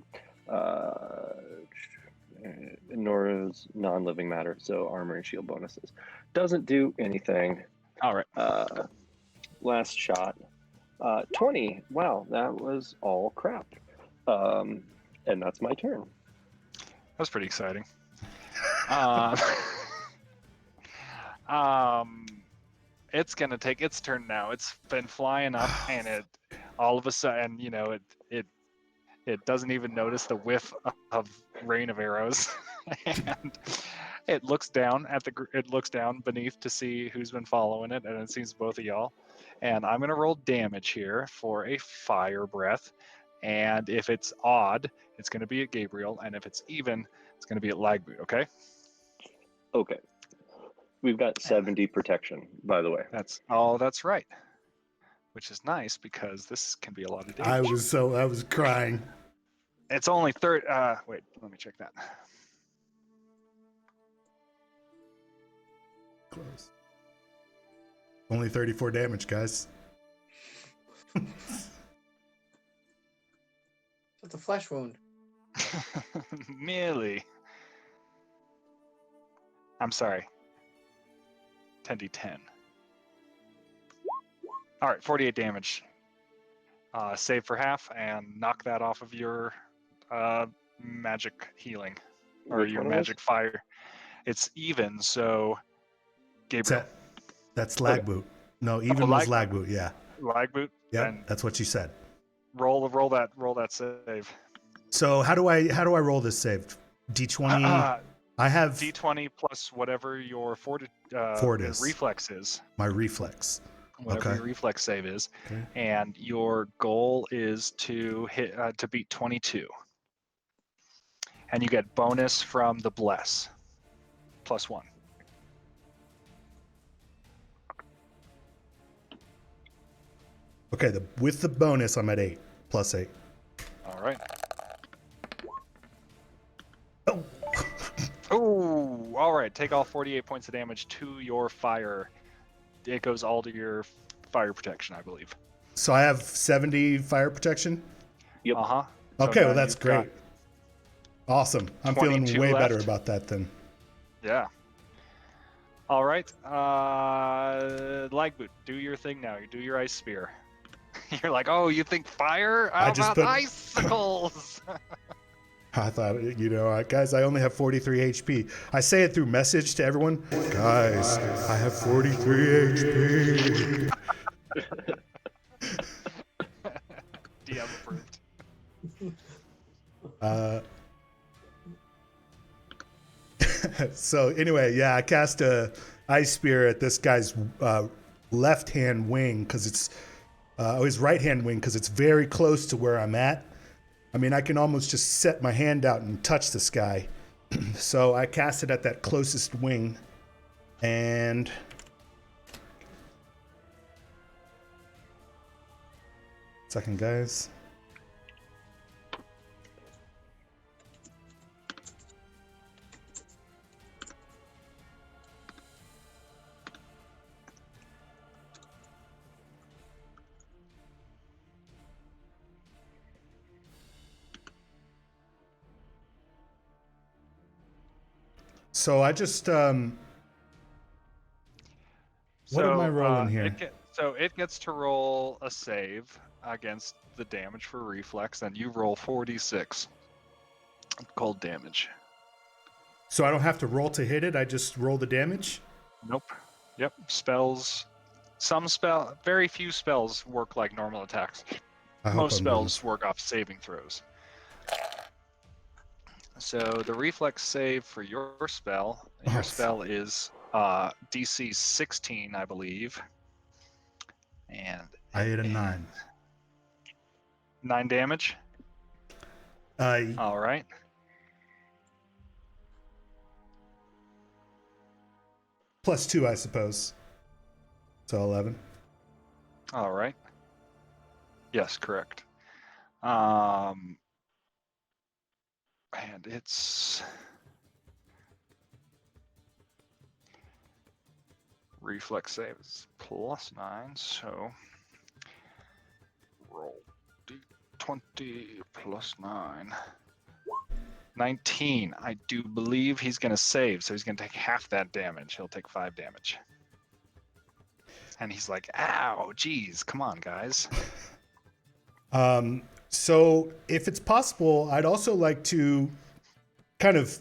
Nor is non-living matter, so armor and shield bonuses. Doesn't do anything. All right. Last shot. 20. Wow, that was all crap. And that's my turn. That's pretty exciting. It's gonna take its turn now. It's been flying up, and it all of a sudden, it doesn't even notice the whiff of rain of arrows, and it looks down beneath to see who's been following it, and it sees both of y'all. And I'm gonna roll damage here for a fire breath, and if it's odd, it's gonna be at Gabriel, and if it's even, it's gonna be at Lagboot. Okay. Okay. We've got 70 protection, by the way. That's right. Which is nice because this can be a lot of damage. I was crying. It's only wait, let me check that. Close. Only 34 damage, guys. That's a flesh wound. Merely. I'm sorry. 10d10. All right, 48 damage. Save for half and knock that off of your magic healing or Which your one magic fire. It's even, so Gabriel. That's lag boot. No, even was lag boot. Yeah. Lag boot. Yeah, that's what you said. Roll that save. So how do I roll this save? D20. I have D20 plus whatever your reflex is. My reflex. Whatever your reflex save is, and your goal is to hit to beat 22, and you get bonus from the bless, +1. Okay, with the bonus, I'm at 8, +8. All right. Oh. Oh, all right. Take all 48 points of damage to your fire. It goes all to your fire protection, I believe. So I have 70 fire protection. Yep. Uh-huh. Okay, now well that's you've got- great. Awesome. I'm feeling 22 way better left. about that then. Yeah. All right. Lightboot, do your thing now. You do your ice spear. You're like, oh, you think fire? How I just about put- icicles? I thought, guys, I only have 43 HP. I say it through message to everyone. Guys, I have 43 HP. DM approved. So anyway, yeah, I cast a ice spear at this guy's left hand wing because it's his right hand wing because it's very close to where I'm at. I mean, I can almost just set my hand out and touch this guy. So I cast it at that closest wing, and second, guys. So I just what am I rolling here? It gets to roll a save against the damage for reflex, and you roll 4d6 cold damage. So I don't have to roll to hit it. I just roll the damage. Nope. Yep. Spells. Very few spells work like normal attacks. I hope Most I'm doing spells work off saving throws. So the reflex save for your spell is DC 16, I believe. And I hit a 9. 9 damage. All right. Plus 2, I suppose. So 11. All right. Yes, correct. And it's reflex saves plus 9, so roll d20 plus 9. 19. I do believe he's going to save, so he's going to take half that damage. He'll take 5 damage. And he's like, ow, geez, come on, guys. So if it's possible, I'd also like to kind of,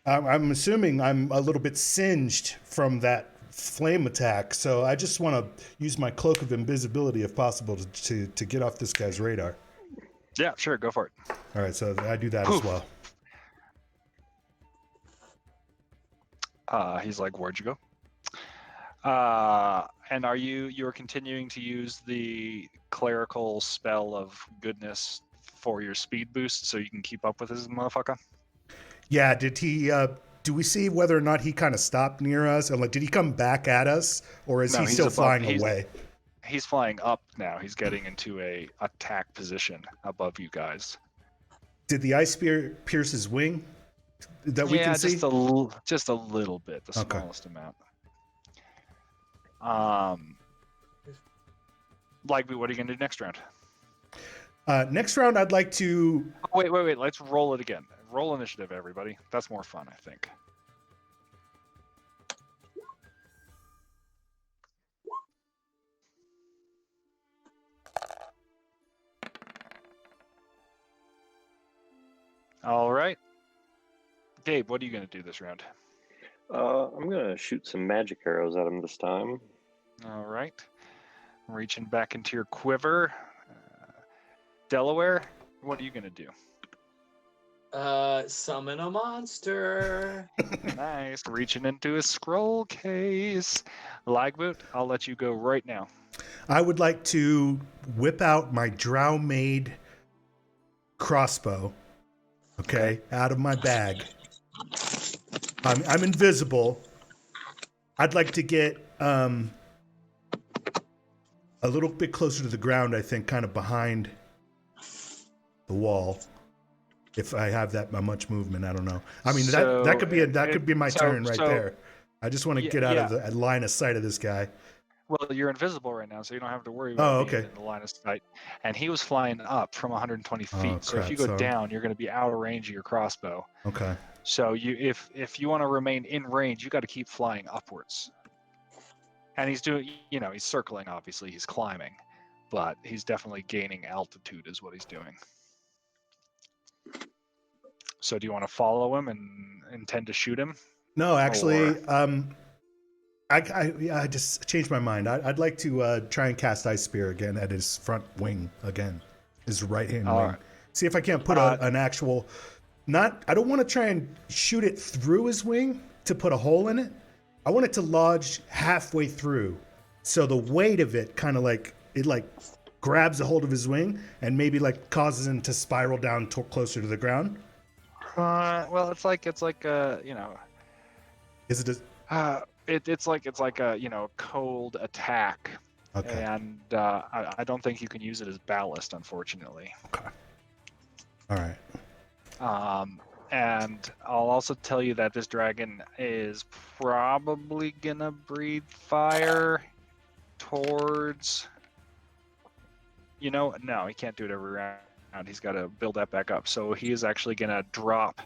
I'm assuming I'm a little bit singed from that flame attack. So I just want to use my cloak of invisibility if possible to get off this guy's radar. Yeah, sure, go for it. All right, so I do that as well. He's like, where'd you go? And are you're continuing to use the clerical spell of goodness for your speed boost so you can keep up with this motherfucker? Yeah, did he, do we see whether or not he kind of stopped near us? And like, did he come back at us or is he still flying away? He's flying up now. He's getting into a attack position above you guys. Did the ice spear pierce his wing that we can see? Just a little bit, the smallest amount. Like, what are you gonna do next round? Next round, I'd like to. Oh, wait. Let's roll it again. Roll initiative, everybody. That's more fun, I think. All right. Gabe, what are you going to do this round? I'm gonna shoot some magic arrows at him this time. All right. Reaching back into your quiver. Delaware, what are you going to do? Summon a monster. Nice. Reaching into a scroll case. Lagboot, I'll let you go right now. I would like to whip out my drow made crossbow. Okay, out of my bag. I'm invisible. I'd like to get a little bit closer to the ground, I think, kind of behind the wall. If I have that much movement, I don't know. I mean, that could be my turn right there. I just want to get out of the line of sight of this guy. Well, you're invisible right now, so you don't have to worry Oh, about being okay. in the line of sight. And he was flying up from 120 feet. Oh, So if you crap, go so- down, you're going to be out of range of your crossbow. Okay. So if you want to remain in range, you got to keep flying upwards. And he's doing, he's circling. Obviously, he's climbing, but he's definitely gaining altitude, is what he's doing. So do you want to follow him and intend to shoot him? No, actually, Or- I just changed my mind. I'd like to try and cast Ice Spear again at his front wing again, his right hand All wing. right. See if I can't put an actual. I don't want to try and shoot it through his wing to put a hole in it. I want it to lodge halfway through, so the weight of it kind of like grabs a hold of his wing and maybe like causes him to spiral down closer to the ground. Well, it's like Is it? it's like a cold attack, Okay. and I don't think you can use it as ballast, unfortunately. Okay. All right. And I'll also tell you that this dragon is probably gonna breathe fire towards. No, he can't do it every round. He's got to build that back up. So he is actually gonna drop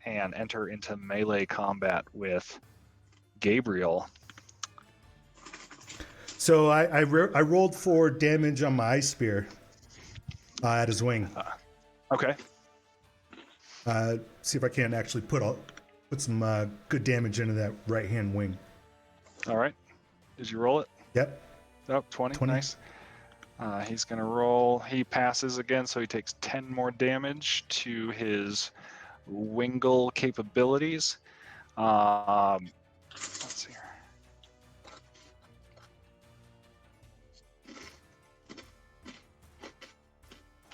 and enter into melee combat with Gabriel. So I rolled 4 damage on my Ice Spear at his wing. Okay. See if I can actually put some good damage into that right hand wing. All right. Did you roll it? Yep. Oh, 20. Nice. He's going to roll. He passes again, so he takes 10 more damage to his Wingle capabilities. Let's see here.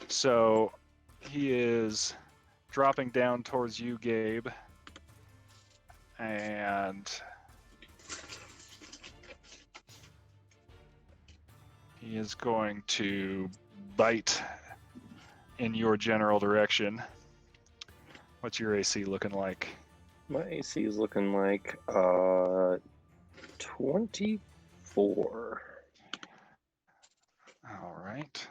So he is dropping down towards you, Gabe. And he is going to bite in your general direction. What's your AC looking like? My AC is looking like 24. All right.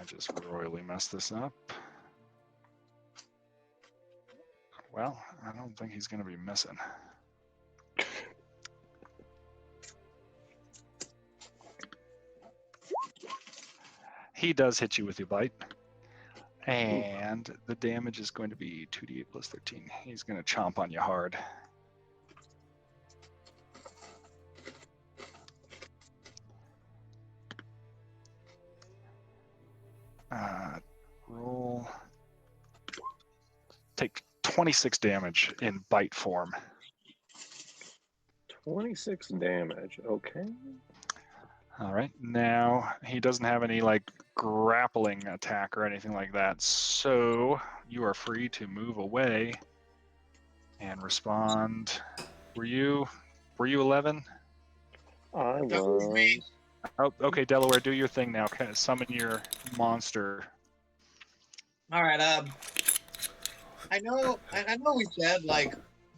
I just royally messed this up. Well, I don't think he's going to be missing. He does hit you with your bite. And the damage is going to be 2d8 plus 13. He's going to chomp on you hard. Roll. Take 26 damage in bite form. 26 damage. Okay. All right. Now, he doesn't have any grappling attack or anything like that. So you are free to move away and respond. Were you 11? I That was me. was. Oh, okay, Delaware, do your thing now. Kind of summon your monster. All right. I know we said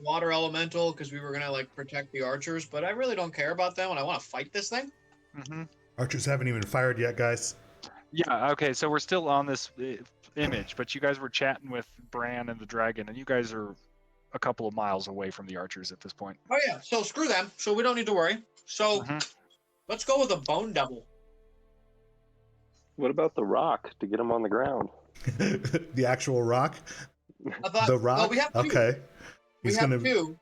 water elemental because we were gonna protect the archers, but I really don't care about them, and I want to fight this thing. Mm-hmm. Archers haven't even fired yet, guys. Yeah. Okay. So we're still on this image, but you guys were chatting with Bran and the dragon, and you guys are a couple of miles away from the archers at this point. Oh yeah. So screw them. So we don't need to worry. So Mhm. let's go with a bone devil. What about the rock to get him on the ground? The actual rock. I thought, The rock. Well, we have two. Okay. We have two.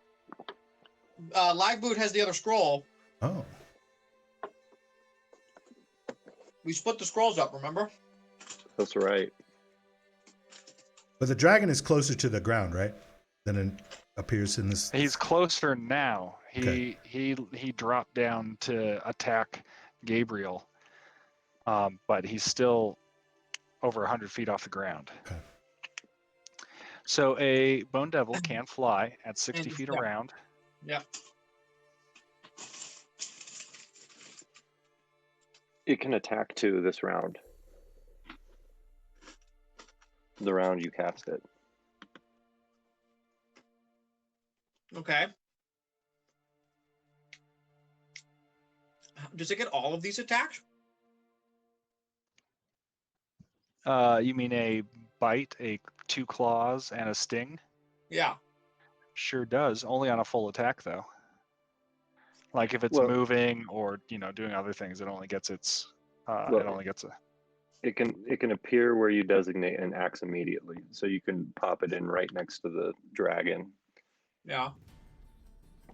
Lagboot has the other scroll. Oh. We split the scrolls up. Remember? That's right. But the dragon is closer to the ground, right? Than it appears in this. He's closer now. Okay. He dropped down to attack Gabriel, but he's still over 100 feet off the ground. Okay. So a bone devil can fly at 60 And feet yeah. around. Yeah. It can attack too this round. The round you cast it. Okay. Does it get all of these attacks? You mean a bite, 2 claws, and a sting? Yeah. Sure does. Only on a full attack, though. Like if it's Well- moving or doing other things, it only gets its. Well- It only gets a. It can appear where you designate an axe immediately, so you can pop it in right next to the dragon Yeah.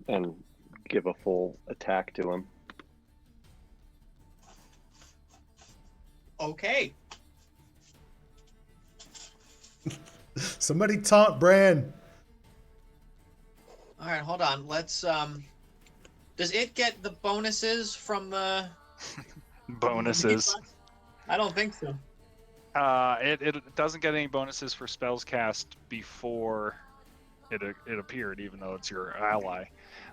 and give a full attack to him. Okay. Somebody taunt Bran. All right, hold on. Let's does it get the bonuses from the Bonuses. I don't think so. It doesn't get any bonuses for spells cast before it appeared, even though it's your ally.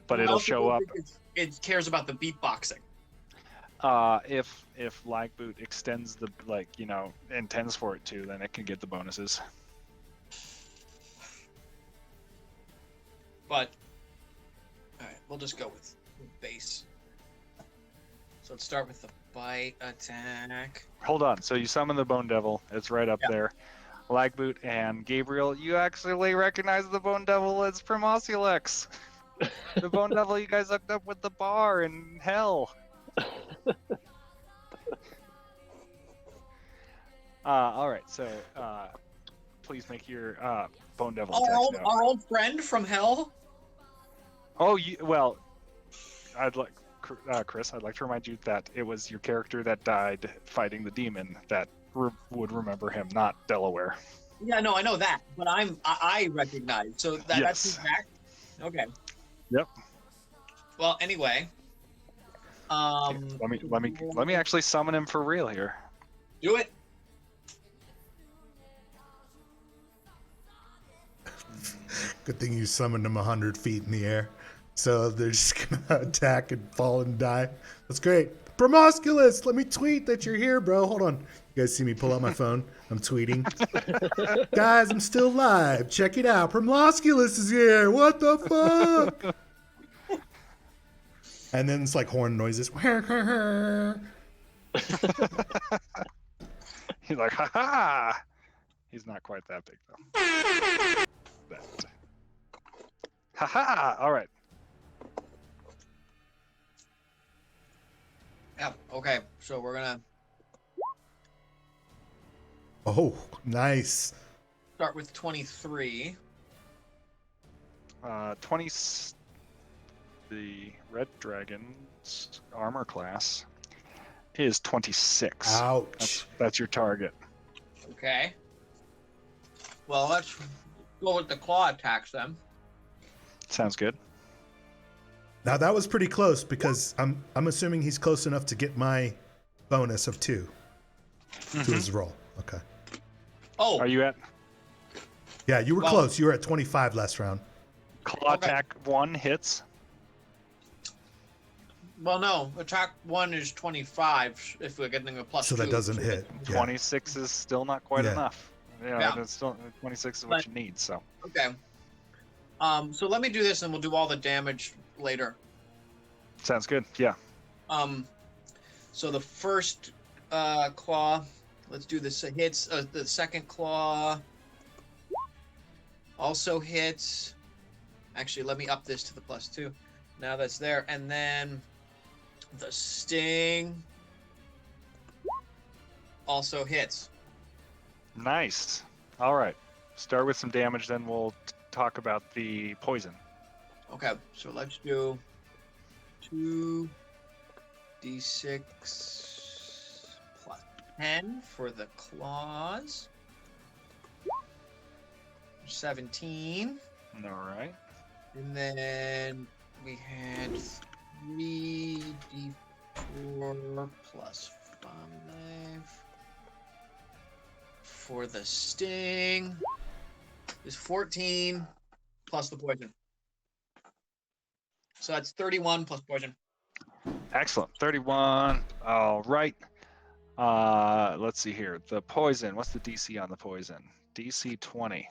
But I it'll also show don't up think it cares about the beatboxing. if Lagboot extends the intends for it to, then it can get the bonuses. But all right, we'll just go with base. So let's start with the bite attack. Hold on. So you summon the Bone Devil. It's right up there. Lagboot and Gabriel, you actually recognize the Bone Devil as Primosilex. The Bone Devil you guys hooked up with the bar in hell. All right. So please make your Bone Devil attacks now. Our old friend from hell. Oh, well, Chris, I'd like to remind you that it was your character that died fighting the demon that would remember him, not Delaware. Yeah, no, I know that, but I recognize. So that's Yes. his back. Okay. Yep. Well, anyway. Let me actually summon him for real here. Do it. Good thing you summoned them 100 feet in the air. So they're just going to attack and fall and die. That's great. Promosculus, let me tweet that you're here, bro. Hold on. You guys see me pull out my phone? I'm tweeting. Guys, I'm still live. Check it out. Promosculus is here. What the fuck? And then it's like horn noises. He's like, ha ha! He's not quite that big, though. Ha ha! All right. Yeah. Okay. So we're gonna Oh, nice. start with 23. 20. The Red Dragon's armor class is 26. Ouch. That's your target. Okay. Well, let's go with the claw attacks then. Sounds good. Now that was pretty close because I'm assuming he's close enough to get my bonus of 2 to his roll. Okay. Oh. Are you at Yeah, you were Well- close. You were at 25 last round. claw Okay. attack 1 hits? Well, no. Attack 1 is 25 if we're getting a plus So 2. that doesn't hit. Yeah. 26 is still not quite Yeah. enough. Yeah. It's still 26 is what But- you need. So Okay. So let me do this and we'll do all the damage later. sounds good. Yeah. So the first claw, let's do this. Hits. The second claw also hits. Actually, let me up this to the plus 2. Now that's there. And then the sting also hits. Nice. All right. Start with some damage, then we'll talk about the poison. Okay, so let's do 2d6 plus 10 for the claws. 17. All right. And then we had 3d4 plus 5 for the sting. Is 14 plus the poison. So that's 31 plus poison. Excellent. 31. All right. Let's see here. The poison. What's the DC on the poison? DC 20.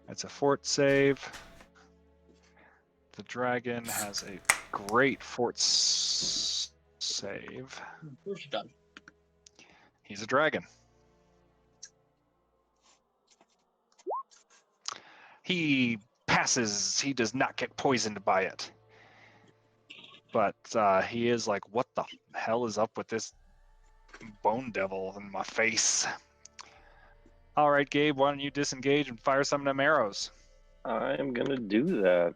That's a fort save. The dragon has a great save. Of course you done. He's a dragon. He passes. He does not get poisoned by it. But he is like, what the hell is up with this bone devil in my face? All right, Gabe, why don't you disengage and fire some of them arrows? I'm gonna do that.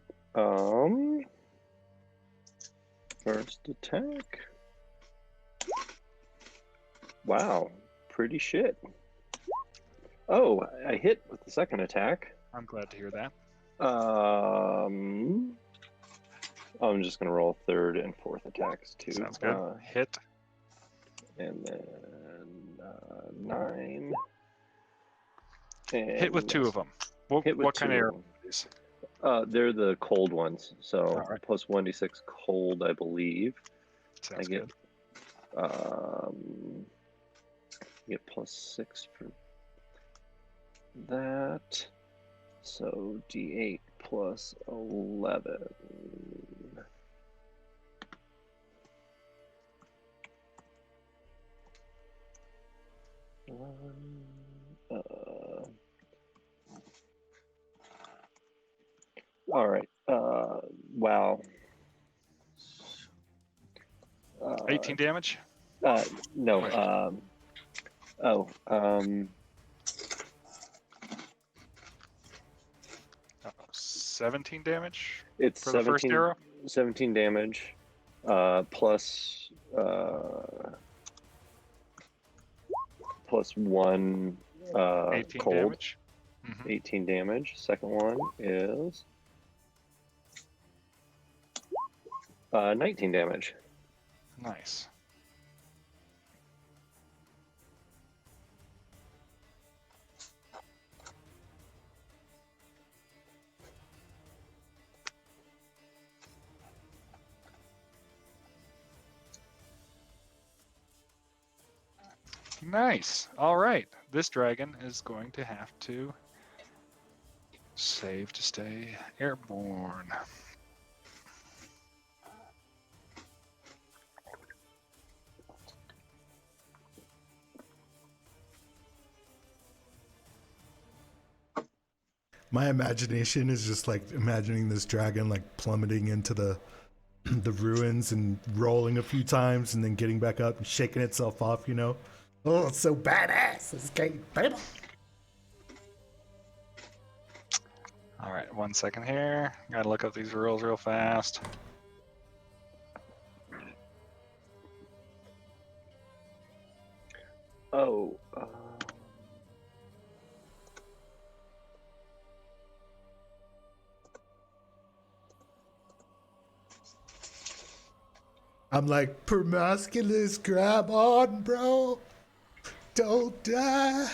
First attack. Wow, pretty shit. Oh, I hit with the second attack. I'm glad to hear that. I'm just gonna roll third and fourth attacks too. Sounds good. Hit. And then 9. And Hit with 2 of them. What kind of arrows are these? They're the cold ones, so right. plus 1d6 cold, I believe. Sounds I get, good. Get plus 6 for that. So d8 plus 11. All right. Wow. 18 damage? No. Wait. 17 damage It's for the first arrow? 17 damage, plus 1 18 cold. damage. 18 damage. Second one is 19 damage. Nice. Nice. All right. This dragon is going to have to save to stay airborne. My imagination is just like imagining this dragon like plummeting into the ruins and rolling a few times and then getting back up and shaking itself off, you know. Oh, it's so badass. This game, baby. All right, 1 second here. Gotta look up these rules real fast. Oh. I'm like, promiscuous, grab on, bro. Don't die.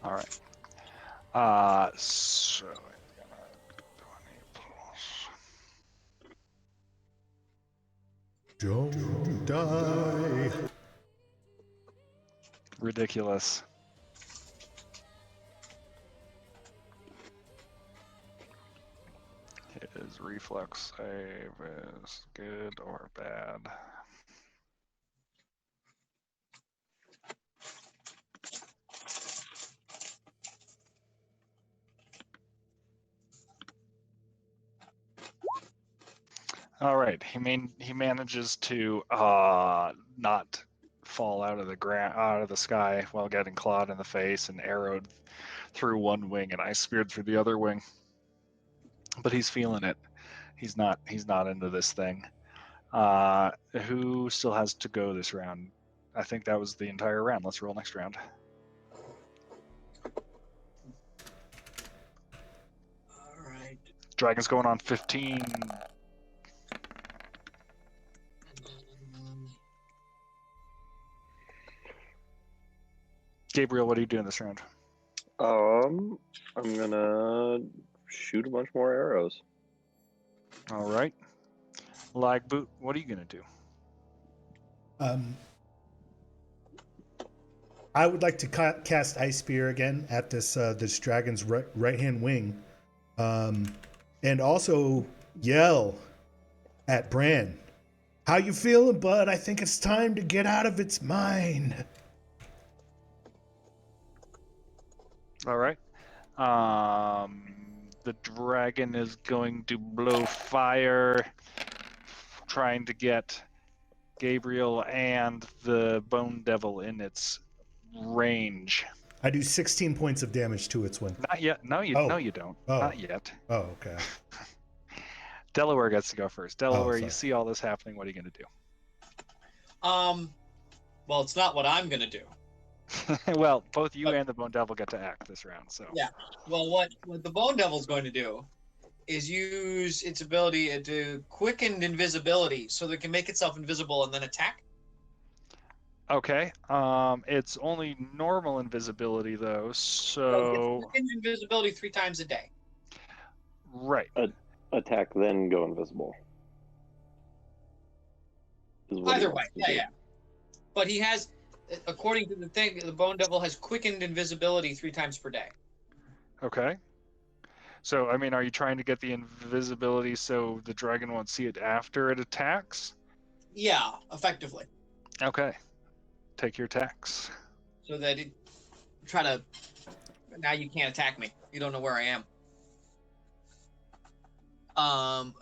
All right. So 20 plus. Don't die. Ridiculous. His reflex save is good or bad. All right, he manages to not fall out of the sky while getting clawed in the face and arrowed through one wing and ice speared through the other wing. But he's feeling it. He's not into this thing. Who still has to go this round? I think that was the entire round. Let's roll next round. All right. Dragon's going on 15. Gabriel, what are you doing this round? I'm gonna shoot a bunch more arrows. All right. Lag boot, what are you gonna do? I would like to cast Ice Spear again at this dragon's right hand wing, and also yell at Bran. How you feeling, bud? I think it's time to get out of its mind. All right. The dragon is going to blow fire, trying to get Gabriel and the Bone Devil in its range. I do 16 points of damage to its wing. Not yet. No, you don't. Oh. Not yet. Oh, okay. Delaware gets to go first. Delaware, you sorry. see all this happening. What are you going to do? Well, it's not what I'm gonna do. Well, both you and the Bone Devil get to act this round. So Yeah. Well, what the Bone Devil's going to do is use its ability to quicken invisibility, so that it can make itself invisible and then attack. okay. It's only normal invisibility though. No, So it gets quickened invisibility 3 times a day. right. Attack, then go invisible. Is what he Either way, wants to do. yeah. But he has, according to the thing, the Bone Devil has quickened invisibility 3 times per day. Okay. So, I mean, are you trying to get the invisibility so the dragon won't see it after it attacks? Yeah, effectively, Okay. Take your attacks. so that it try to. Now you can't attack me. You don't know where I am.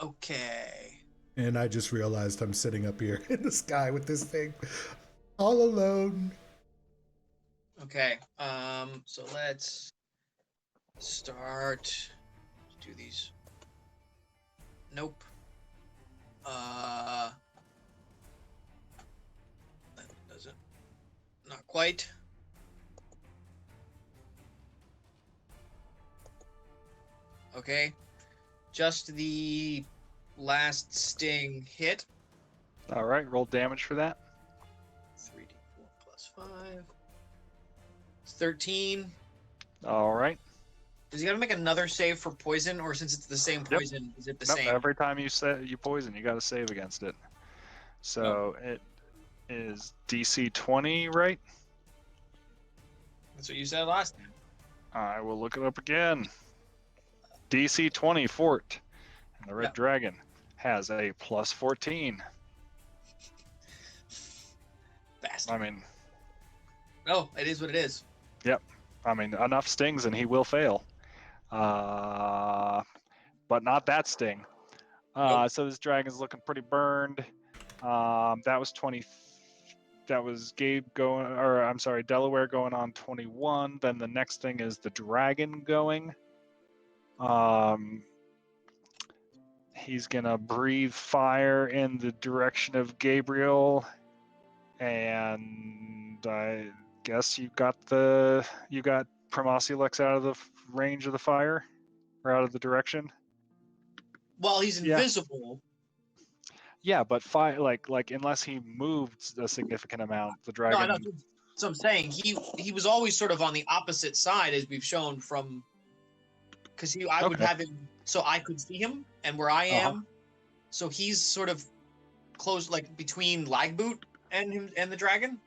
Okay. And I just realized I'm sitting up here in the sky with this thing, all alone. Okay. So let's start. Do these. Nope. That doesn't. Not quite. Okay. Just the last sting hit. All right. Roll damage for that. 3d4 plus 5. It's 13. All right. Does he gotta make another save for poison, or since it's the same Yep. poison, is it the Nope, same? every time you poison, you got to save against it. So it is DC 20, right? That's what you said last time. I will look it up again. DC 20 Fort. And the Red Yep. Dragon has a plus 14. Bastard. I mean, No, it is what it is. enough stings and he will fail. But not that sting. Nope. So this dragon's looking pretty burned. That was 20. That was Delaware going on 21. Then the next thing is the dragon going. He's gonna breathe fire in the direction of Gabriel, and I guess you got Promasilex out of the range of the fire, or out of the direction. Well, he's Yeah. invisible. Yeah, but fire, like unless he moved a significant amount, the No, dragon. I know. That's what I'm saying. He was always sort of on the opposite side, as we've shown from. Because I would Okay. have him so I could see him, and where I am, so he's sort of close, like between Lagboot and him and the dragon.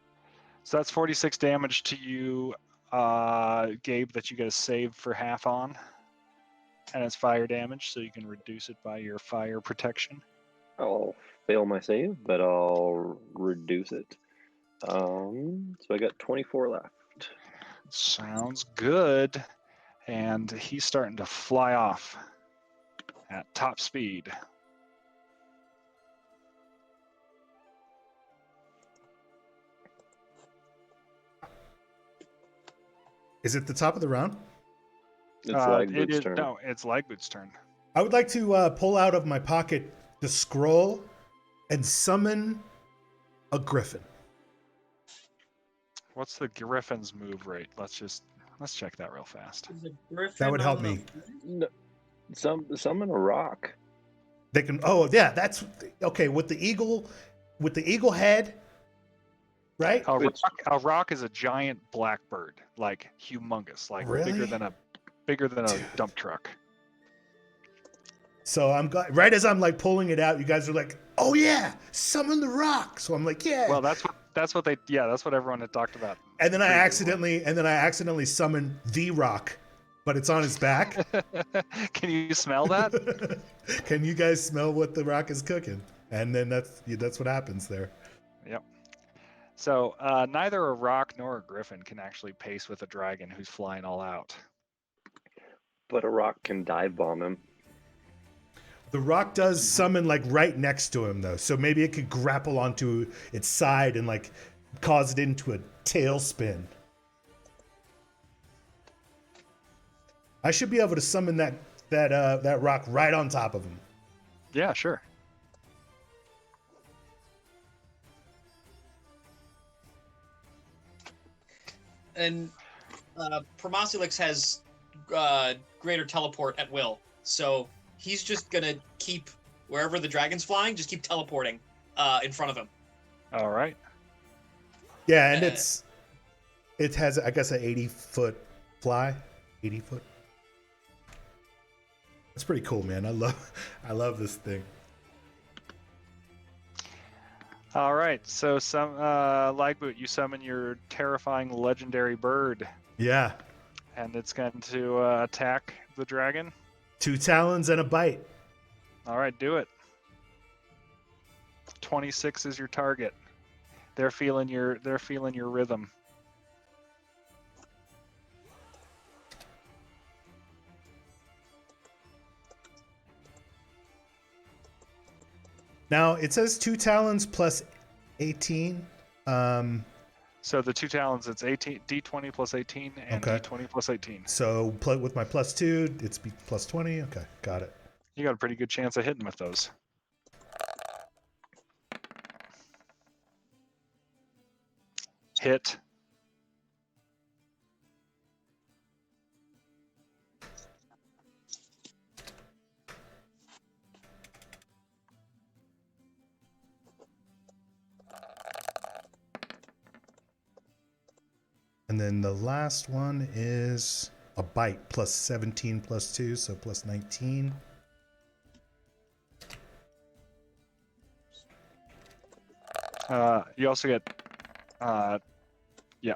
So that's 46 damage to you, Gabe, that you get a save for half on. And it's fire damage, so you can reduce it by your fire protection. I'll fail my save, but I'll reduce it. So I got 24 left. Sounds good. And he's starting to fly off at top speed. Is it the top of the round? It's Lagboot's it is turn. no, it's Lagboot's turn. I would like to pull out of my pocket the scroll and summon a griffin. What's the Griffin's move rate? Let's check that real fast. There's a griffin That would help on the- me. No, summon a rock. They can. Oh yeah, that's okay. With the eagle head, right? A rock is a giant blackbird, like humongous, like Really? bigger than a dump truck. So right as I'm like pulling it out, you guys are like, "Oh yeah, summon the rock." So I'm like, "Yeah." Well, that's That's what they. Yeah, that's what everyone had talked about. And then I previously. accidentally summon the rock, but it's on his back. Can you smell that? Can you guys smell what the rock is cooking? And then that's what happens there. Yep. So neither a rock nor a griffin can actually pace with a dragon who's flying all out. But a rock can dive bomb him. The rock does summon like right next to him though, so maybe it could grapple onto its side and like cause it into a tailspin. I should be able to summon that rock right on top of him. Yeah, sure. And Promosilix has greater teleport at will, so he's just gonna keep wherever the dragon's flying, just keep teleporting in front of him. All right. Yeah, and it has I guess an 80-foot fly, 80 foot. That's pretty cool, man. I love this thing. All right. So Lightboot, you summon your terrifying legendary bird, Yeah, and it's going to attack the dragon. 2 talons and a bite. All right, do it. 26 is your target. They're feeling your rhythm. Now it says 2 talons plus 18. So the 2 talons, it's 18 d20 plus 18 and Okay. d20 plus 18. So with my plus 2, it's plus 20. Okay, got it. You got a pretty good chance of hitting with those. Hit. And then the last one is a bite plus 17 plus 2, so plus 19. You also get, yeah,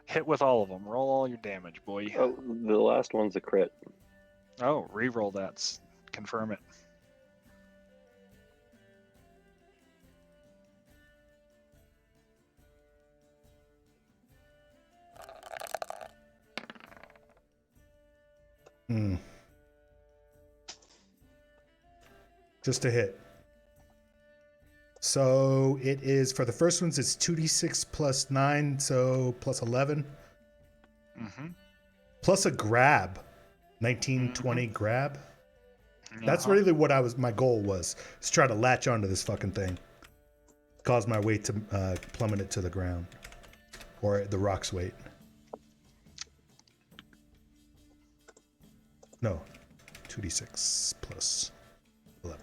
hit with all of them. Roll all your damage, boy. Oh, the last one's a crit. Oh, re-roll that. Confirm it. Just a hit. So it is, for the first ones, it's 2d6 plus 9, so plus 11. Mm-hmm. Plus a grab. 19, 20 grab. That's Uh-huh. really what my goal was. Is try to latch onto this fucking thing. Cause my weight to plummet it to the ground. Or the rock's weight. No. 2d6 plus 11.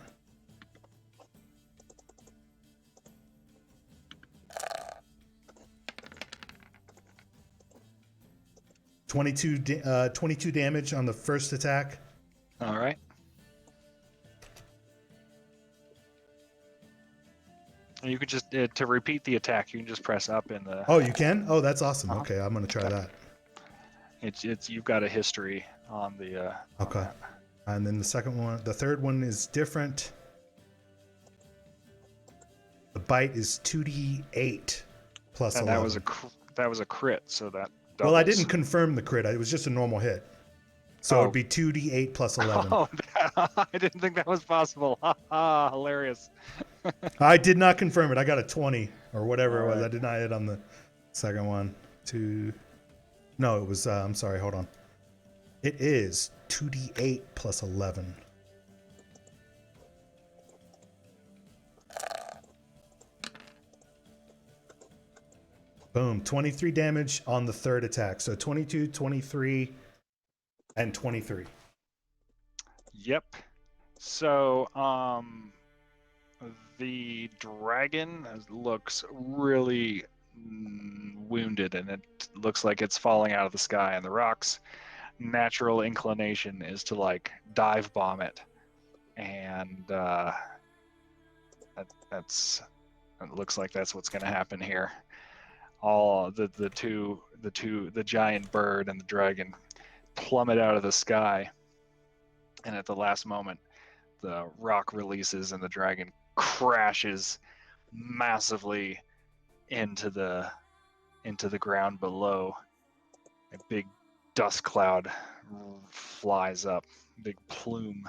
$22 damage on the first attack. All right. And you can just, to repeat the attack, you can just press up in the... Oh, you can? Oh, that's awesome. Uh-huh. Okay, I'm going to try that. It's you've got a history on the... Okay. And then the third one is different. The bite is 2d8 plus And 11. that was a crit, so that Well, I doubles. didn't confirm the crit. It was just a normal hit. So Oh. it'd be 2d8 plus 11. Oh, I didn't think that was possible. Ha ha, hilarious. I did not confirm it. I got a 20 or whatever it was. Alright. I did not hit on the second one. No, it was, I'm sorry, hold on. It is 2d8 plus 11. Boom, 23 damage on the third attack. So 22, 23, and 23. Yep. So, the dragon looks really wounded, and it looks like it's falling out of the sky. And the rock's natural inclination is to like dive bomb it, and that's It looks like that's what's going to happen here. All the giant bird and the dragon plummet out of the sky, and at the last moment, the rock releases and the dragon crashes massively into the ground below. A big dust cloud flies up, big plume.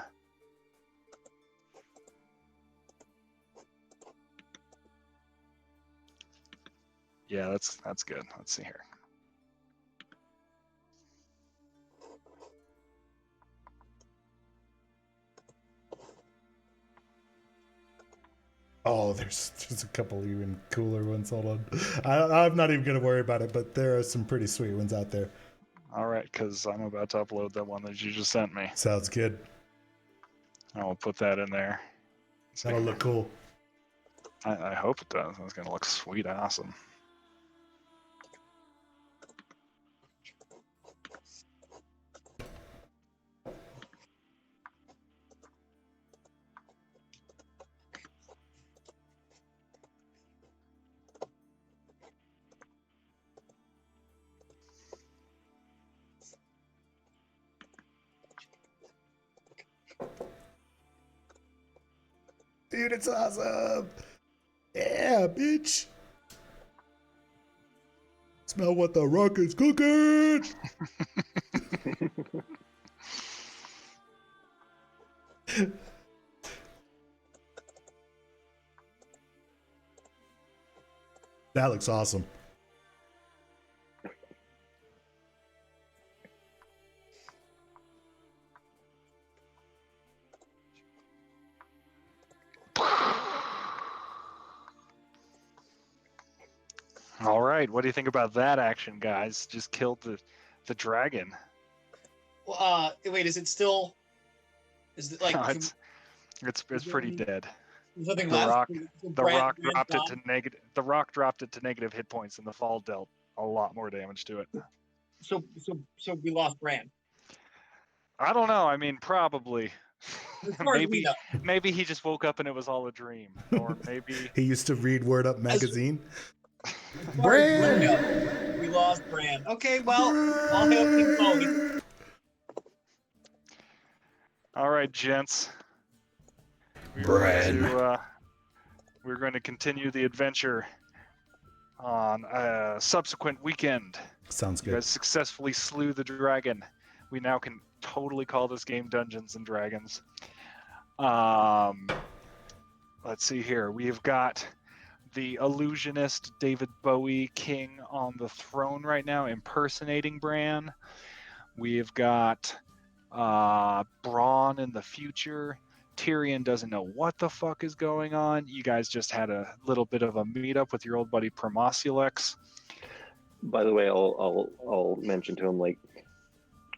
Yeah, that's good. Let's see here. Oh, there's a couple even cooler ones. Hold on. I'm not even going to worry about it, but there are some pretty sweet ones out there. All right, because I'm about to upload that one that you just sent me. Sounds good. I will put that in there. That'll look cool. I hope it does. It's going to look sweet, awesome. Dude, it's awesome. Yeah, bitch. Smell what the rock is cooking. That looks awesome. All right, what do you think about that action, guys? Just killed the dragon. Well, wait, is it still? Is it like? No, it's pretty dead. There's nothing The left. rock So the Brand- rock Brand's dropped it gone? to negative. The rock dropped it to negative hit points, and the fall dealt a lot more damage to it. So we lost Brand. I don't know. I mean, probably. As far as we know. Maybe he just woke up and it was all a dream, or maybe He used to read Word Up magazine. As far as we know, we lost Brand. Okay, well, all hail King Chloe. All right, gents. We're going to continue the adventure on a subsequent weekend. Sounds You good. guys successfully slew the dragon. We now can totally call this game Dungeons and Dragons. Let's see here. We've got the illusionist David Bowie King on the throne right now, impersonating Bran. We've got Bronn in the future. Tyrion doesn't know what the fuck is going on. You guys just had a little bit of a meetup with your old buddy Promoculex. By the way, I'll mention to him, like,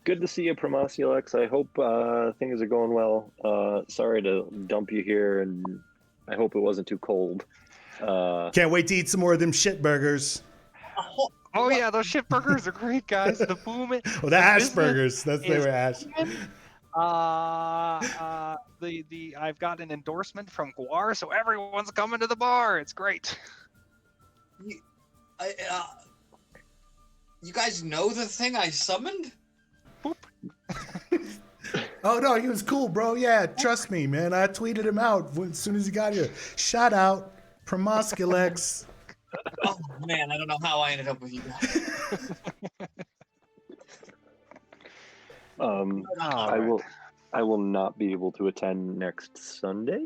good to see you, Promoculex. I hope things are going well. Sorry to dump you here, and I hope it wasn't too cold. Can't wait to eat some more of them shit burgers. Oh yeah, those shit burgers are great, guys. The boom. Oh, the Ash burgers. They were Ash. I've got an endorsement from Guar, so everyone's coming to the bar. It's great. You guys know the thing I summoned? Boop. Oh no, he was cool, bro. Yeah, trust me, man. I tweeted him out as soon as he got here. Shout out, Promoculex. Oh man, I don't know how I ended up with you guys. I will not be able to attend next Sunday.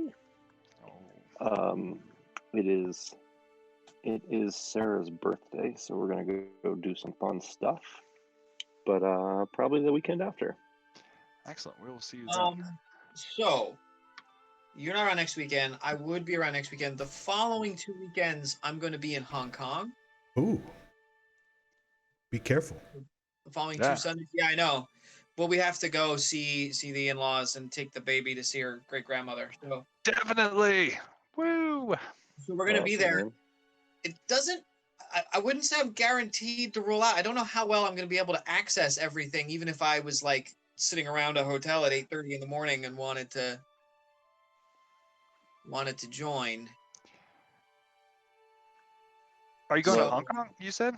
It is Sarah's birthday, so we're gonna go do some fun stuff. But probably the weekend after. Excellent. We will see you then. So you're not around next weekend. I would be around next weekend. The following 2 weekends, I'm going to be in Hong Kong. Ooh. Be careful. The following Yeah. 2 Sundays, yeah, I know. Well, we have to go see the in-laws and take the baby to see her great grandmother. So Definitely. Woo. we're going to be there. Man. It doesn't. I wouldn't say I'm guaranteed to roll out. I don't know how well I'm going to be able to access everything, even if I was like sitting around a hotel at 8:30 in the morning and wanted to join. Are you going to So- Hong Kong? You said.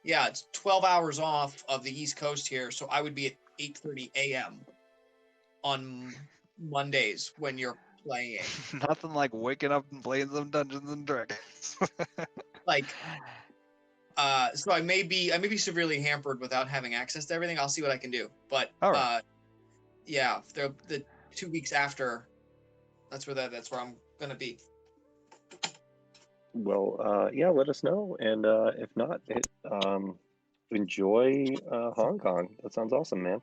Yeah, it's 12 hours off of the East Coast here, so I would be at 8:30 a.m. on Mondays when you're playing. Nothing like waking up and playing some Dungeons and Dragons. Like, so I may be severely hampered without having access to everything. I'll see what I can do, but All right. yeah, the 2 weeks after, that's where I'm gonna be. Well, yeah, let us know, and if not, enjoy Hong Kong. That sounds awesome, man.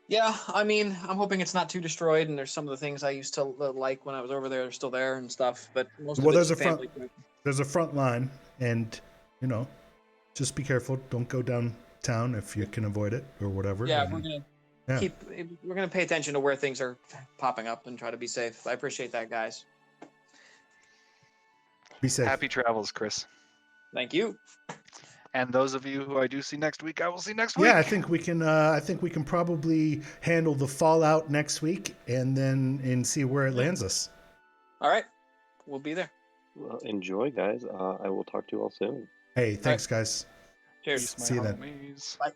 Yeah, I mean, I'm hoping it's not too destroyed, and there's some of the things I used to like when I was over there are still there and stuff. But most Well, of it's there's a front. family. There's a front line, and just be careful. Don't go downtown if you can avoid it or whatever. Yeah, and- we're gonna Yeah. we're gonna pay attention to where things are popping up and try to be safe. I appreciate that, guys. Be safe. Happy travels, Chris. Thank you. And those of you who I do see next week, I will see next week. Yeah, I think we can. I think we can probably handle the fallout next week, and see where it lands us. All right, we'll be there. Well, enjoy, guys. I will talk to you all soon. Hey, thanks, guys. Cheers. Peace, my See you then. homies. Bye.